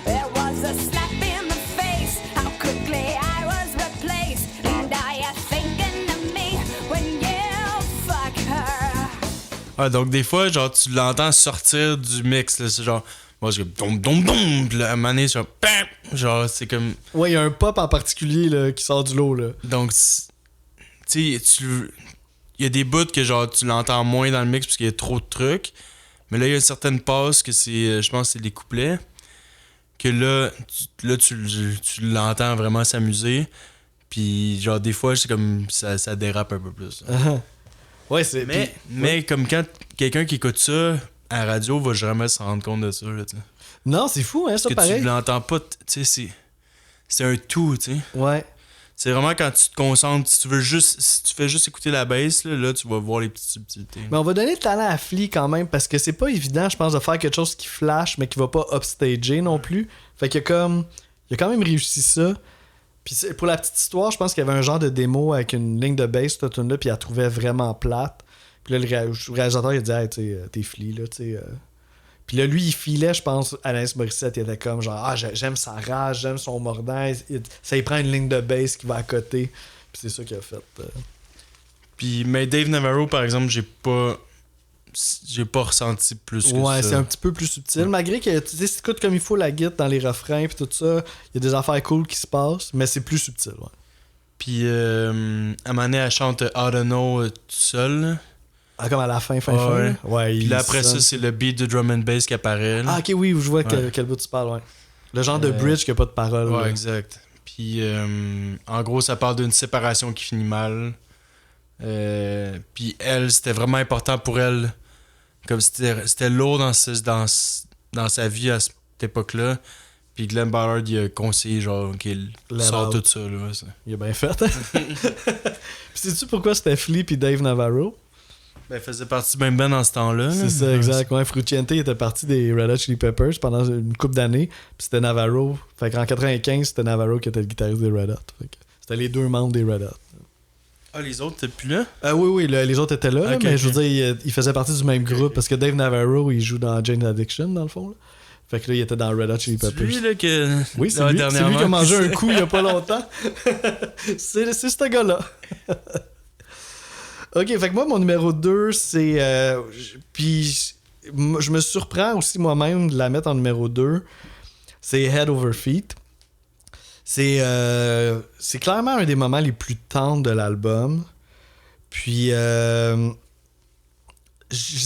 There was a slap in the face, how quickly I was replaced. And are you thinking of me when you fuck her? Ah, donc des fois, genre, tu l'entends sortir du mix, là, c'est genre... Moi, c'est comme... Dom, dom, dom, puis là, à un moment donné, c'est genre, c'est comme... Ouais, il y a un pop en particulier, là, qui sort du lot, là. Donc, tu sais, il y a des bouts que genre tu l'entends moins dans le mix parce qu'il y a trop de trucs. Mais là, il y a une certaine passe que c'est, je pense que c'est les couplets. Que là, tu l'entends vraiment s'amuser. Puis genre des fois, c'est comme ça dérape un peu plus. Ouais, c'est... Mais comme quand quelqu'un qui écoute ça à la radio va jamais se rendre compte de ça. Là, non, c'est fou, hein, ça, pareil. Tu l'entends pas, tu sais, c'est un tout, tu sais. Ouais. C'est vraiment quand tu te concentres, si tu fais juste écouter la bass, là, tu vas voir les petites subtilités. Mais on va donner le talent à Flea quand même, parce que c'est pas évident, je pense, de faire quelque chose qui flash, mais qui va pas upstager non plus. Fait qu'il y a quand même réussi ça. Puis pour la petite histoire, je pense qu'il y avait un genre de démo avec une ligne de bass, cette tune-là, puis elle la trouvait vraiment plate. Puis là, le réalisateur, il a dit, hey, t'es Flea, là, tu sais. Puis là, lui, il filait, je pense, Alanis Morissette, il était comme genre, j'aime sa rage, j'aime son mordant, ça, il prend une ligne de bass qui va à côté. Puis c'est ça qu'il a fait. Puis, mais Dave Navarro, par exemple, j'ai pas ressenti plus que ça. Ouais, c'est un petit peu plus subtil, malgré que, tu sais, si tu écoutes comme il faut la guitare dans les refrains, puis tout ça, il y a des affaires cool qui se passent, mais c'est plus subtil, ouais. Puis, à un moment donné, elle chante I Don't Know tout seul. Ah, comme à la fin. Ouais. Puis là, après ça, c'est le beat de drum and bass qui apparaît. Là. Ah, ok, oui, je vois quel bout tu parles, ouais. Le genre de bridge qui a pas de parole. Ouais, là. exact. Puis, en gros, ça parle d'une séparation qui finit mal. Puis elle, c'était vraiment important pour elle. Comme c'était lourd dans sa vie à cette époque-là. Puis Glenn Ballard, il a conseillé, genre, qu'il sort tout ça, là. Ça. Il a bien fait. Puis sais-tu pourquoi c'était Flea puis Dave Navarro? Ben, il faisait partie même ben dans ce temps-là. C'est ça, exact. Ouais, Frusciante était parti des Red Hot Chili Peppers pendant une couple d'années. Puis c'était Navarro. Fait qu'en 95, c'était Navarro qui était le guitariste des Red Hot. Fait que c'était les deux membres des Red Hot. Ah, les autres étaient plus là? Oui, les autres étaient là, okay, mais je veux dire, ils faisaient partie du même groupe parce que Dave Navarro, il joue dans Jane Addiction, dans le fond. Là. Fait que là, il était dans Red Hot Chili Peppers. C'est lui, là, que... Oui, c'est lui qui a mangé un coup il y a pas longtemps. c'est ce gars-là. Ok, fait que moi, mon numéro 2, c'est... puis, je me surprends aussi moi-même de la mettre en numéro 2. C'est Head Over Feet. C'est clairement un des moments les plus tendres de l'album. Puis, je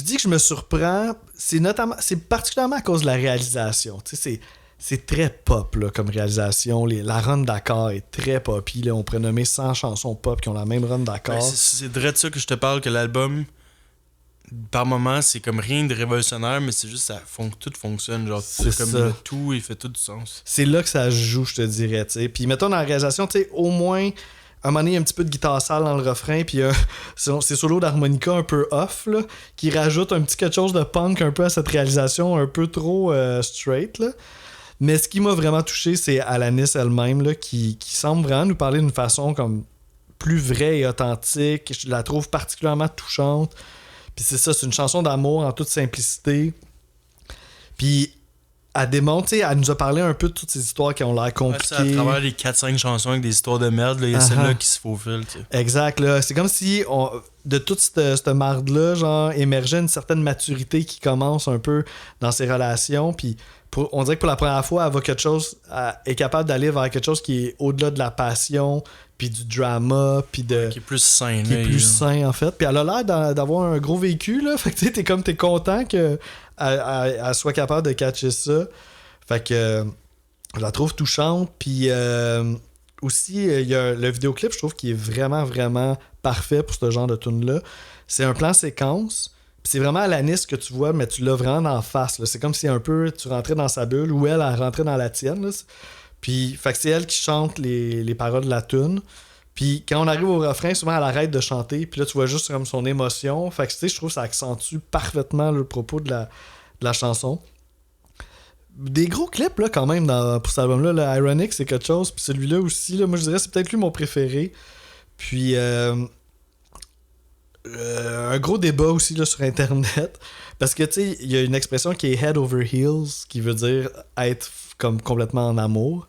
dis que je me surprends, c'est particulièrement à cause de la réalisation. Tu sais, c'est très pop là, comme réalisation. La run d'accords est très poppy. Là. On pourrait nommer 100 chansons pop qui ont la même run d'accords. Ben, c'est vrai de ça que je te parle, que l'album, par moment, c'est comme rien de révolutionnaire, mais c'est juste tout fonctionne. Genre, c'est comme ça. tout, il fait tout du sens. C'est là que ça joue, je te dirais. T'sais. Puis mettons dans la réalisation, au moins, à un moment donné, il y a un petit peu de guitare sale dans le refrain, puis c'est solo d'harmonica un peu off, là, qui rajoute un petit quelque chose de punk un peu à cette réalisation, un peu trop straight, là. Mais ce qui m'a vraiment touché, c'est Alanis elle-même là, qui semble vraiment nous parler d'une façon comme plus vraie et authentique. Je la trouve particulièrement touchante. Puis c'est ça, c'est une chanson d'amour en toute simplicité. Puis elle démontre, elle nous a parlé un peu de toutes ces histoires qui ont l'air compliquées. Ouais, à travers les 4-5 chansons avec des histoires de merde, il y a celle-là qui se faufile. Exact, là. C'est comme si de toute cette marde-là, genre, émergeait une certaine maturité qui commence un peu dans ses relations. Puis on dirait que pour la première fois, elle va elle est capable d'aller vers quelque chose qui est au-delà de la passion, puis du drama, puis de... Qui est plus sain. Qui est plus sain, en fait. Puis elle a l'air d'avoir un gros vécu, là. Fait que tu sais, t'es content qu'elle soit capable de catcher ça. Fait que je la trouve touchante. Puis aussi, il y a le vidéoclip, je trouve, qui est vraiment, vraiment parfait pour ce genre de tune-là. C'est un plan séquence. Puis c'est vraiment Alanis que tu vois, mais tu l'as vraiment en face. Là. C'est comme si un peu tu rentrais dans sa bulle ou elle rentrait dans la tienne. Là. Puis fait que c'est elle qui chante les paroles de la tune. Puis quand on arrive au refrain, souvent elle arrête de chanter. Puis là, tu vois juste comme son émotion. Fait que tu sais, je trouve que ça accentue parfaitement le propos de la chanson. Des gros clips là quand même pour cet album-là. Le Ironic, c'est quelque chose. Puis celui-là aussi, là, moi je dirais c'est peut-être lui mon préféré. Puis... un gros débat aussi là, sur internet parce que tu sais il y a une expression qui est head over heels qui veut dire être comme complètement en amour,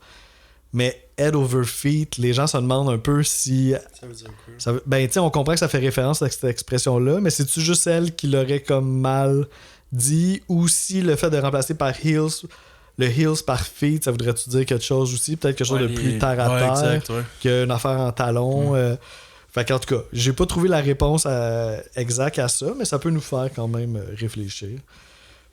mais head over feet, les gens se demandent un peu si ça veut dire quoi? Ben tu sais on comprend que ça fait référence à cette expression là, mais c'est-tu juste elle qui l'aurait comme mal dit, ou si le fait de remplacer par heels le heels par feet, ça voudrait-tu dire quelque chose aussi, peut-être quelque chose de plus terre à terre, exact, qu'une affaire en talon. Fait qu'en tout cas, j'ai pas trouvé la réponse exacte à ça, mais ça peut nous faire quand même réfléchir.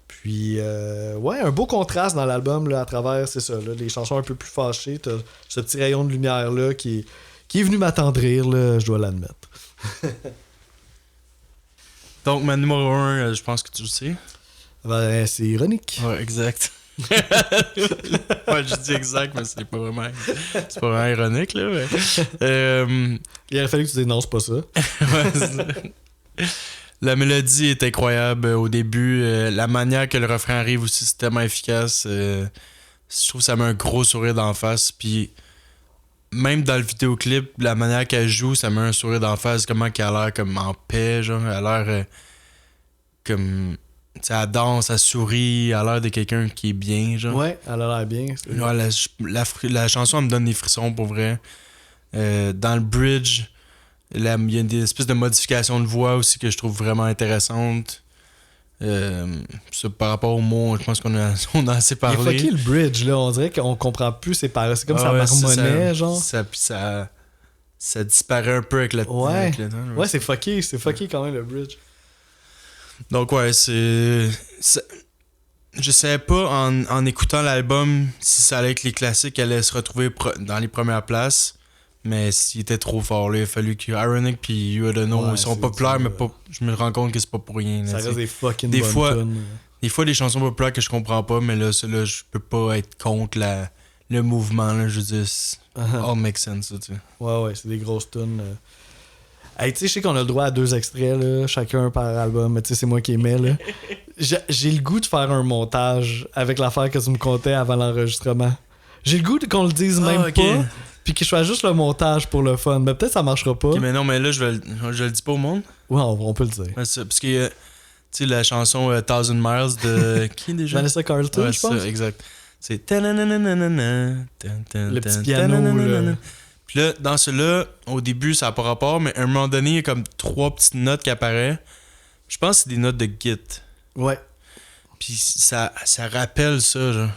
Puis, un beau contraste dans l'album là, à travers, c'est ça, là, les chansons un peu plus fâchées. T'as ce petit rayon de lumière là qui est venu m'attendrir, là, je dois l'admettre. Donc, ma numéro 1, je pense que tu le sais. Ben, c'est ironique. Ouais, exact. Ouais, je dis exact, mais c'est pas vraiment ironique, là. Mais, Il aurait fallu que tu dises non, c'est pas ça. Ouais, la mélodie est incroyable au début. La manière que le refrain arrive aussi, c'est tellement efficace. Je trouve que ça met un gros sourire d'en face. Puis même dans le vidéoclip, la manière qu'elle joue, ça met un sourire d'en face. Comment qu'elle a l'air comme en paix, genre. Elle a l'air comme... T'sais, elle danse, elle sourit, elle a l'air de quelqu'un qui est bien, genre. Ouais, elle a l'air bien. Ouais, la chanson, elle me donne des frissons, pour vrai. Dans le bridge, il y a des espèces de modifications de voix aussi que je trouve vraiment intéressantes. Ça, par rapport aux mots, je pense qu'on a assez parlé. Il est fucké le bridge, là. On dirait qu'on comprend plus ses paroles. C'est comme ça marmonnait, genre. Ça disparaît un peu avec le temps. Ouais, ouais, c'est fucké quand même, le bridge. Donc, ouais, je savais pas en écoutant l'album si ça allait être les classiques qui allaient se retrouver dans les premières places. Mais s'il était trop fort, là, il a fallu que Ironic puis You Don't Know, ils sont populaires, mais pas, je me rends compte que c'est pas pour rien. Là, ça reste des fucking des bonnes fois, tunes. Des fois, des chansons populaires que je comprends pas, mais là, celle-là, je peux pas être contre le mouvement. Là, je veux dire, all makes sense, ça, tu sais. Ouais, c'est des grosses tunes. Hey, tu sais, je sais qu'on a le droit à 2 extraits, là, chacun par album, mais tu sais, c'est moi qui les mets, là. J'ai le goût de faire un montage avec l'affaire que tu me contais avant l'enregistrement. J'ai le goût qu'on le dise même pas, puis que je fasse juste le montage pour le fun. Mais peut-être ça marchera pas. Okay, mais non, mais là, je le dis pas au monde. Ouais, on peut le dire. Ouais, ça, parce que, tu sais, la chanson Thousand Miles de... Qui déjà? Vanessa Carlton, ouais, je pense. Ça, exact. C'est... Le petit piano, là. Puis là, dans celui-là, au début, ça n'a pas rapport, mais à un moment donné, il y a comme 3 petites notes qui apparaissent. Je pense que c'est des notes de Git. Ouais. Puis ça rappelle ça, genre.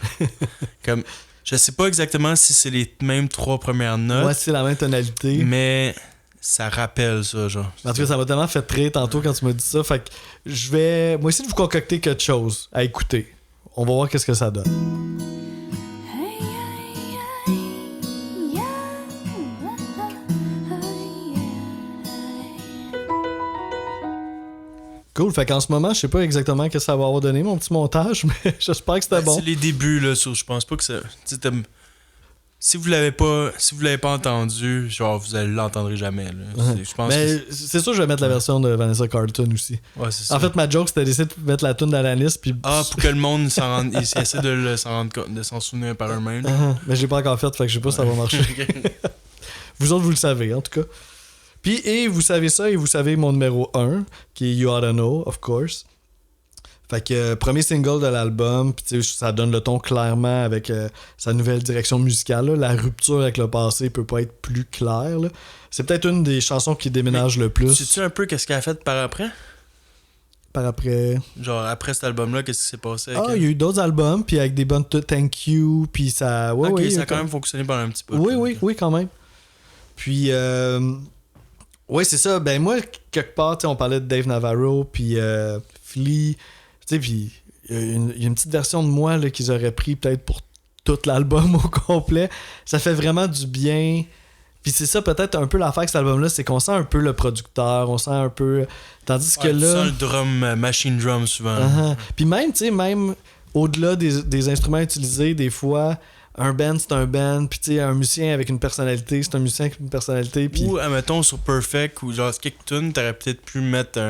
Comme, je sais pas exactement si c'est les mêmes 3 premières notes. Ouais, c'est la même tonalité. Mais ça rappelle ça, genre. En tout cas, ça m'a tellement fait rire tantôt quand tu m'as dit ça. Fait que je vais... Moi, essayer de vous concocter quelque chose à écouter. On va voir qu'est-ce que ça donne. Cool, fait qu'en ce moment, je sais pas exactement ce que ça va avoir donné, mon petit montage, mais j'espère que c'était bon. C'est les débuts, là, je pense pas que ça... Si vous l'avez pas entendu, genre, vous l'entendrez jamais, là. Je pense mais c'est sûr que je vais mettre la version de Vanessa Carlton aussi. Ouais, c'est ça. En fait, ma joke, c'était d'essayer de mettre la tune d'Alanis, puis... Ah, pour que le monde essaie de s'en souvenir par eux-mêmes. Mais je l'ai pas encore fait, fait que je sais pas si ça va marcher. Vous autres, vous le savez, en tout cas. Puis, et vous savez ça, et vous savez mon numéro 1, qui est You Oughta Know, of course. Fait que premier single de l'album, puis ça donne le ton clairement avec sa nouvelle direction musicale. Là. La rupture avec le passé peut pas être plus claire. Là. C'est peut-être une des chansons qui déménage le plus. Sais-tu un peu qu'est-ce qu'elle a fait par après? Par après... Genre, après cet album-là, qu'est-ce qui s'est passé? Il y a eu d'autres albums, puis avec des bonnes Thank You, puis ça... Ouais, ok, ouais, ça a quand même fonctionné pendant un petit peu. Oui, quand même. Puis... Ouais, c'est ça. Ben moi, quelque part, on parlait de Dave Navarro, puis Flea, tu sais, puis il y a une petite version de moi là, qu'ils auraient pris peut-être pour tout l'album au complet. Ça fait vraiment du bien. Puis c'est ça, peut-être un peu l'affaire avec cet album-là, c'est qu'on sent un peu le producteur, on sent un peu... Tandis que là... Tu sens le drum, machine drum, souvent. Puis même, tu sais, même au-delà des instruments utilisés, des fois... Un band, c'est un band, puis tu sais, un musicien avec une personnalité, c'est un musicien avec une personnalité. Pis... Ou, admettons, sur Perfect, ou genre, quelques tunes, t'aurais peut-être pu mettre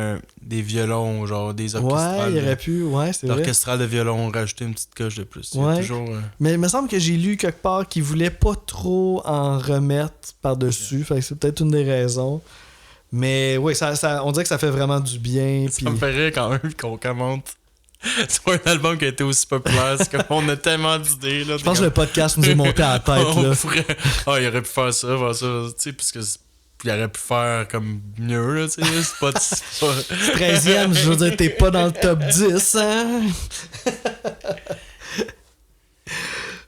des violons, genre des orchestrales. Ouais, il aurait pu, ouais, c'est vrai. L'orchestral de violon, rajouter une petite coche de plus. Ouais. Toujours, Mais il me semble que j'ai lu quelque part qu'il voulait pas trop en remettre par-dessus, fait que c'est peut-être une des raisons. Mais oui, on dirait que ça fait vraiment du bien. Ça me ferait quand même qu'on commente. C'est pas un album qui a été aussi populaire. C'est comme on a tellement d'idées. Là, je pense que le podcast nous est monté à la tête. Là. Il aurait pu faire ça, tu sais, parce que il aurait pu faire comme mieux, là, tu sais. C'est pas 13e, je veux dire, t'es pas dans le top 10, hein?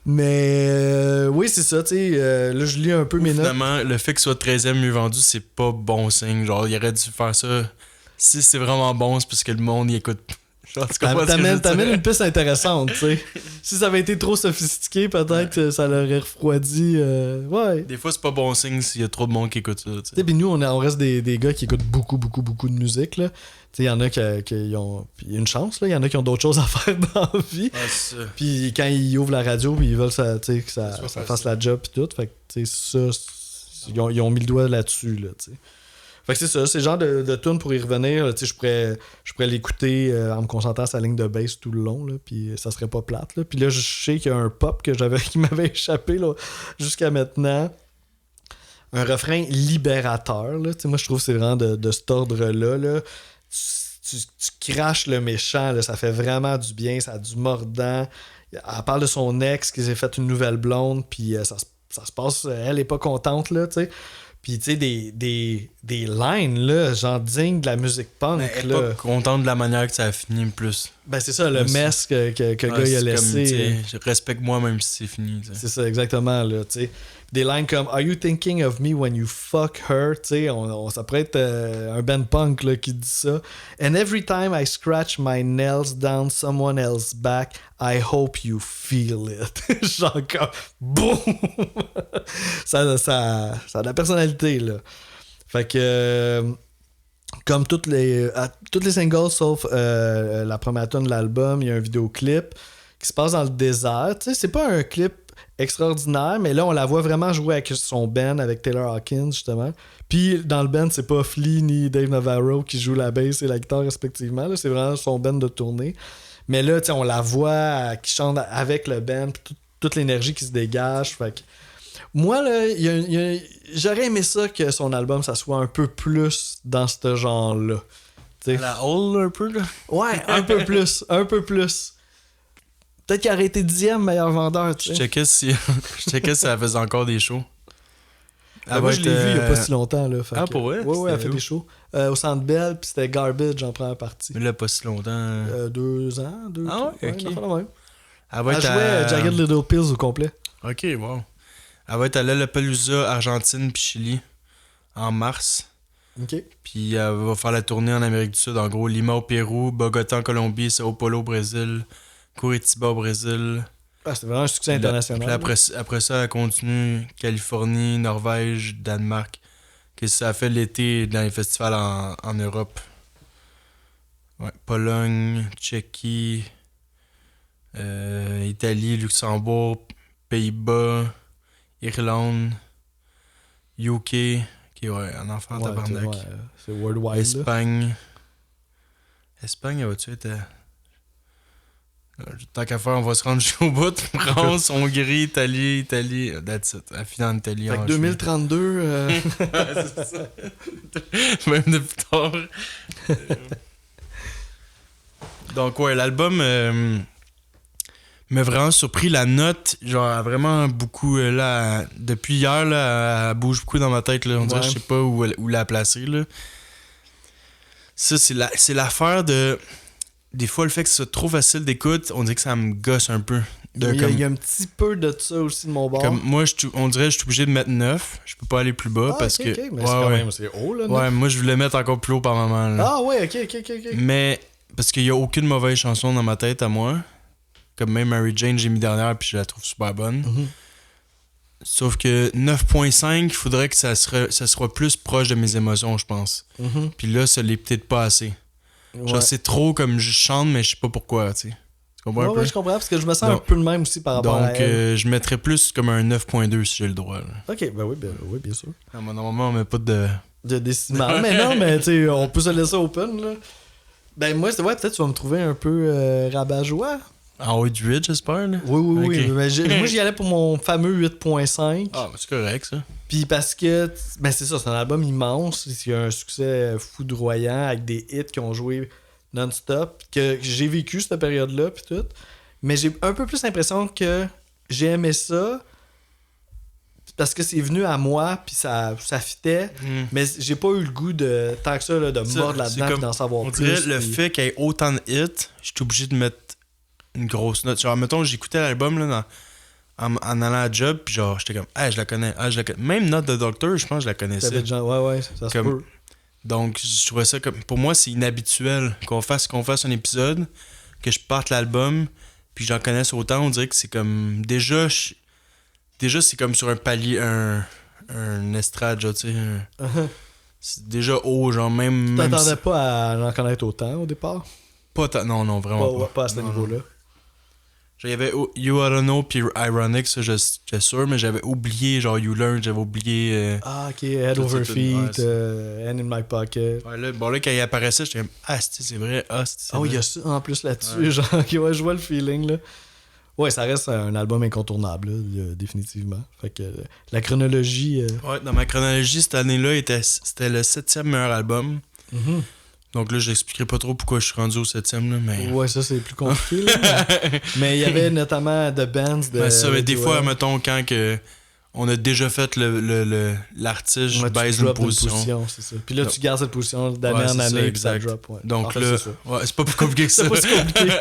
Mais oui, c'est ça, tu sais. Là, je lis un peu mes notes. Finalement, le fait qu'il soit 13e mieux vendu, c'est pas bon signe. Genre, il aurait dû faire ça. Si c'est vraiment bon, c'est parce que le monde, il écoute. Genre, tu comprends ce que je veux dire? T'amènes une piste intéressante, tu sais. Si ça avait été trop sophistiqué, peut-être que ça l'aurait refroidi. Ouais. Des fois, c'est pas bon signe s'il y a trop de monde qui écoute ça. Tu sais, puis nous, on reste des gars qui écoutent beaucoup de musique, là. Tu sais, il y en a qui ont une chance, là. Il y en a qui ont d'autres choses à faire dans la vie. Ouais, c'est ça. Puis quand ils ouvrent la radio, puis ils veulent que ça fasse la job, puis tout. Fait que, tu sais, ça, ils ont mis le doigt là-dessus, là, tu sais. Fait que c'est ça, c'est le genre de tune pour y revenir. Tu sais, je pourrais l'écouter en me concentrant sur sa ligne de bass tout le long, là, puis ça serait pas plate. Là. Puis là, je sais qu'il y a un pop qui m'avait échappé là, jusqu'à maintenant. Un refrain libérateur. Là. Tu sais, moi, je trouve que c'est vraiment de cet ordre-là. Là. Tu craches le méchant, là, ça fait vraiment du bien, ça a du mordant. Elle parle de son ex qui s'est fait une nouvelle blonde, puis ça se passe, elle est pas contente, là, tu sais. Puis, tu sais, des lines, là, genre dignes de la musique punk. Mais elle est là. pas contente de la manière que ça a fini plus. Ben, c'est ça, le mess que le gars il a laissé. Je respecte moi même si c'est fini. T'sais. C'est ça, exactement, là, tu sais. Des lines comme Are you thinking of me when you fuck her? Tu sais, ça pourrait être un band punk là, qui dit ça. And every time I scratch my nails down someone else's back, I hope you feel it. Genre comme boum! ça a de la personnalité, là. Fait que comme toutes les singles sauf la première tune de l'album, il y a un vidéoclip qui se passe dans le désert. Tu sais, c'est pas un clip extraordinaire, mais là on la voit vraiment jouer avec son band, avec Taylor Hawkins justement. Puis dans le band, c'est pas Flea ni Dave Navarro qui jouent la bass et la guitare respectivement, là, c'est vraiment son band de tournée. Mais là, tu sais, on la voit qui chante avec le band, toute l'énergie qui se dégage. Fait que moi là, j'aurais aimé ça que son album ça soit un peu plus dans ce genre-là. T'sais. La Hole un peu là. Ouais, un peu plus. Peut-être qu'il aurait été 10e meilleur vendeur. Je checkais si elle faisait encore des shows. Moi, je l'ai vu il n'y a pas si longtemps. Là, pour vrai? Ouais, elle fait des shows. Au Centre Bell, puis c'était Garbage en première partie. Mais là, pas si longtemps. 2 ans, 2 Ah ouais, ok. Elle jouait Jagged Little Pills au complet. Ok, wow. Elle va être à Lollapalooza, Argentine puis Chili en mars. Ok. Puis elle va faire la tournée en Amérique du Sud. En gros, Lima au Pérou, Bogota en Colombie, Sao Paulo au Brésil, Curitiba au Brésil. Ah, c'était vraiment un succès international. Puis après ça, elle continue Californie, Norvège, Danemark. Que ça a fait l'été dans les festivals en Europe. Ouais, Pologne, Tchéquie, Italie, Luxembourg, Pays-Bas, Irlande, UK, qui ouais, en enfant tabarnak. Ouais, c'est worldwide. Espagne. Espagne, elle va-tu être. Tant qu'à faire, on va se rendre jusqu'au bout. France, Hongrie, Italie. That's it. Elle finit en Italie. Fait que 2032. c'est ça. Même de plus tard. Donc, ouais, l'album m'a vraiment surpris. La note, genre, a vraiment beaucoup. Là, depuis hier, là, elle bouge beaucoup dans ma tête. Là. On dirait que je sais pas où la placer. Là. Ça, c'est l'affaire de. Des fois, le fait que ce soit trop facile d'écoute, on dirait que ça me gosse un peu. Il y a un petit peu de ça aussi de mon bord. Comme moi, on dirait que je suis obligé de mettre 9. Je peux pas aller plus bas parce que. Mais c'est quand même c'est haut, là. 9. Ouais, moi, je voulais mettre encore plus haut par moment. Là. Ah, ouais, ok. Mais parce qu'il y a aucune mauvaise chanson dans ma tête à moi. Comme même Mary Jane, j'ai mis dernière puis je la trouve super bonne. Mm-hmm. Sauf que 9.5, il faudrait que ça soit plus proche de mes émotions, je pense. Mm-hmm. Puis là, ça l'est peut-être pas assez. Ouais. Genre, c'est trop comme je chante, mais je sais pas pourquoi, tu sais. Tu comprends un peu? Ouais, je comprends, parce que je me sens un peu le même aussi par rapport à elle. Donc, je mettrais plus comme un 9.2 si j'ai le droit. Là. Ok, ben oui, bien sûr. Non, mais normalement, on met pas de décimal. Mais non, mais tu sais, on peut se laisser open, là. Ben moi, peut-être tu vas me trouver un peu rabat-joie. En haut du 8, j'espère, là? Oui. Okay. Mais moi, j'y allais pour mon fameux 8.5. Ah, c'est correct, ça. Puis parce que, ben c'est ça, c'est un album immense. Il y a un succès foudroyant avec des hits qui ont joué non-stop. Que j'ai vécu cette période-là, puis tout. Mais j'ai un peu plus l'impression que j'ai aimé ça parce que c'est venu à moi, puis ça fitait. Mais j'ai pas eu le goût de, tant que ça, là, de mordre là-dedans et d'en savoir plus. On dirait le fait qu'il y ait autant de hits, je suis obligé de mettre une grosse note. Genre, mettons, j'écoutais l'album là, en allant à la job, puis genre, j'étais comme, je la connais. Même Note de Doctor, je pense que je la connaissais. Ouais, ça se peut. Donc, je trouvais ça comme... Pour moi, c'est inhabituel qu'on fasse un épisode, que je parte l'album, puis j'en connaisse autant. On dirait que c'est comme... Déjà, c'est comme sur un palier, un estrade, genre, tu sais. C'est déjà haut, genre, même... Tu t'attendais pas à en connaître autant au départ? Non, vraiment pas à ce niveau-là. Il y avait You Oughta Know puis Ironic, ça j'étais sûr, mais j'avais oublié genre You Learn, j'avais oublié... ok, Head Over Feet, Hand in My Pocket. Ouais, là, quand il apparaissait, j'étais comme c'est vrai, il y a ça en plus là-dessus, genre, ouais, je vois le feeling, là. Ouais, ça reste un album incontournable, là, définitivement. Fait que la chronologie... Ouais, dans ma chronologie, cette année-là, c'était le 7e meilleur album. Donc là, j'expliquerai pas trop pourquoi je suis rendu au 7e, là, mais... Ouais, ça, c'est plus compliqué, là. mais il y avait notamment The Bands de... ça, mais des fois, mettons, quand on a déjà fait l'artiste, je baisse une position. C'est ça. Puis là, tu gardes cette position d'année en année, puis ça drop. Ouais. Donc là, c'est pas plus compliqué que ça. C'est pas si compliqué.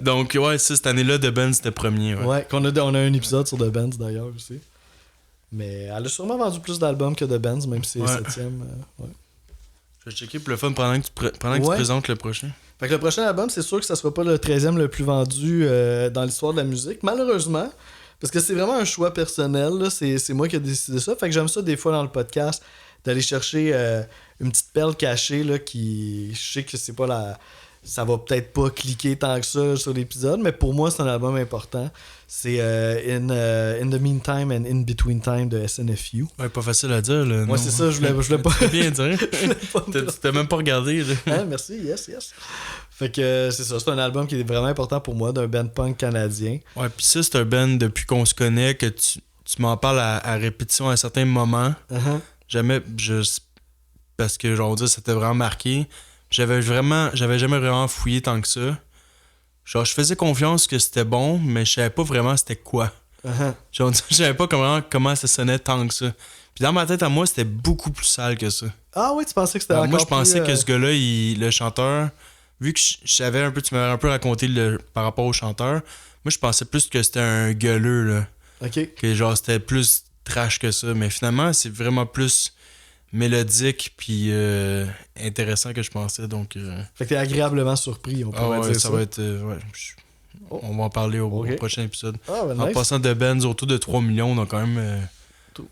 Donc, ouais, ça, cette année-là, The Bands, c'était premier. Ouais, on a un épisode sur The Bands, d'ailleurs, aussi. Mais elle a sûrement vendu plus d'albums que The Bands, même si c'est 7e. Ouais. Je vais checker pour le fun pendant que tu présentes le prochain. Fait que le prochain album, c'est sûr que ça sera pas le 13e le plus vendu dans l'histoire de la musique, malheureusement, parce que c'est vraiment un choix personnel, là. C'est moi qui ai décidé ça. Fait que j'aime ça des fois dans le podcast, d'aller chercher une petite perle cachée là, qui... Je sais que c'est pas la... Ça va peut-être pas cliquer tant que ça sur l'épisode, mais pour moi, c'est un album important. C'est In the Meantime and In Between Time de SNFU. Ouais, pas facile à dire, là. Ouais, c'est ça, je voulais pas... Très bien dire. T'as même pas regardé, là. Hein, merci, yes. Fait que c'est ça, c'est un album qui est vraiment important pour moi, d'un band punk canadien. Ouais, pis ça, c'est un band depuis qu'on se connaît, que tu m'en parles à répétition à un certain moment. Jamais, parce que, genre, on dit, c'était vraiment marqué. J'avais jamais vraiment fouillé tant que ça. Genre, je faisais confiance que c'était bon, mais je savais pas vraiment c'était quoi. Genre, je savais pas comment ça sonnait tant que ça. Puis dans ma tête à moi, c'était beaucoup plus sale que ça. Ah oui, tu pensais que c'était encore moi, je pensais plus, que ce gars-là, le chanteur, vu que je savais un peu, tu m'avais un peu raconté par rapport au chanteur, moi, je pensais plus que c'était un gueuleux, là. OK. Que genre, c'était plus trash que ça. Mais finalement, c'est vraiment plus mélodique puis intéressant que je pensais. Donc, Fait que t'es agréablement surpris, on pourrait dire ça. Ça va être... On va en parler au prochain épisode. Ben en nice. passant de Benz autour de 3 millions, on a quand même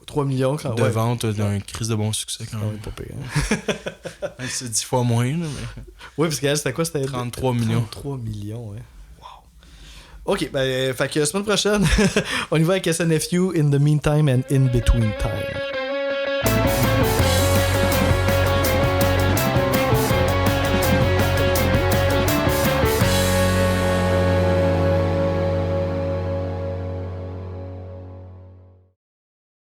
3 millions quand de ventes d'un crise de bon succès quand même. Pas pire, hein? C'est 10 fois moins. Là, mais... Oui, parce qu'elle, c'était quoi? C'était 33 millions. 33 millions, ouais. Wow. OK, ben, fait que semaine prochaine, on y va avec SNFU, In the Meantime and In Between Time.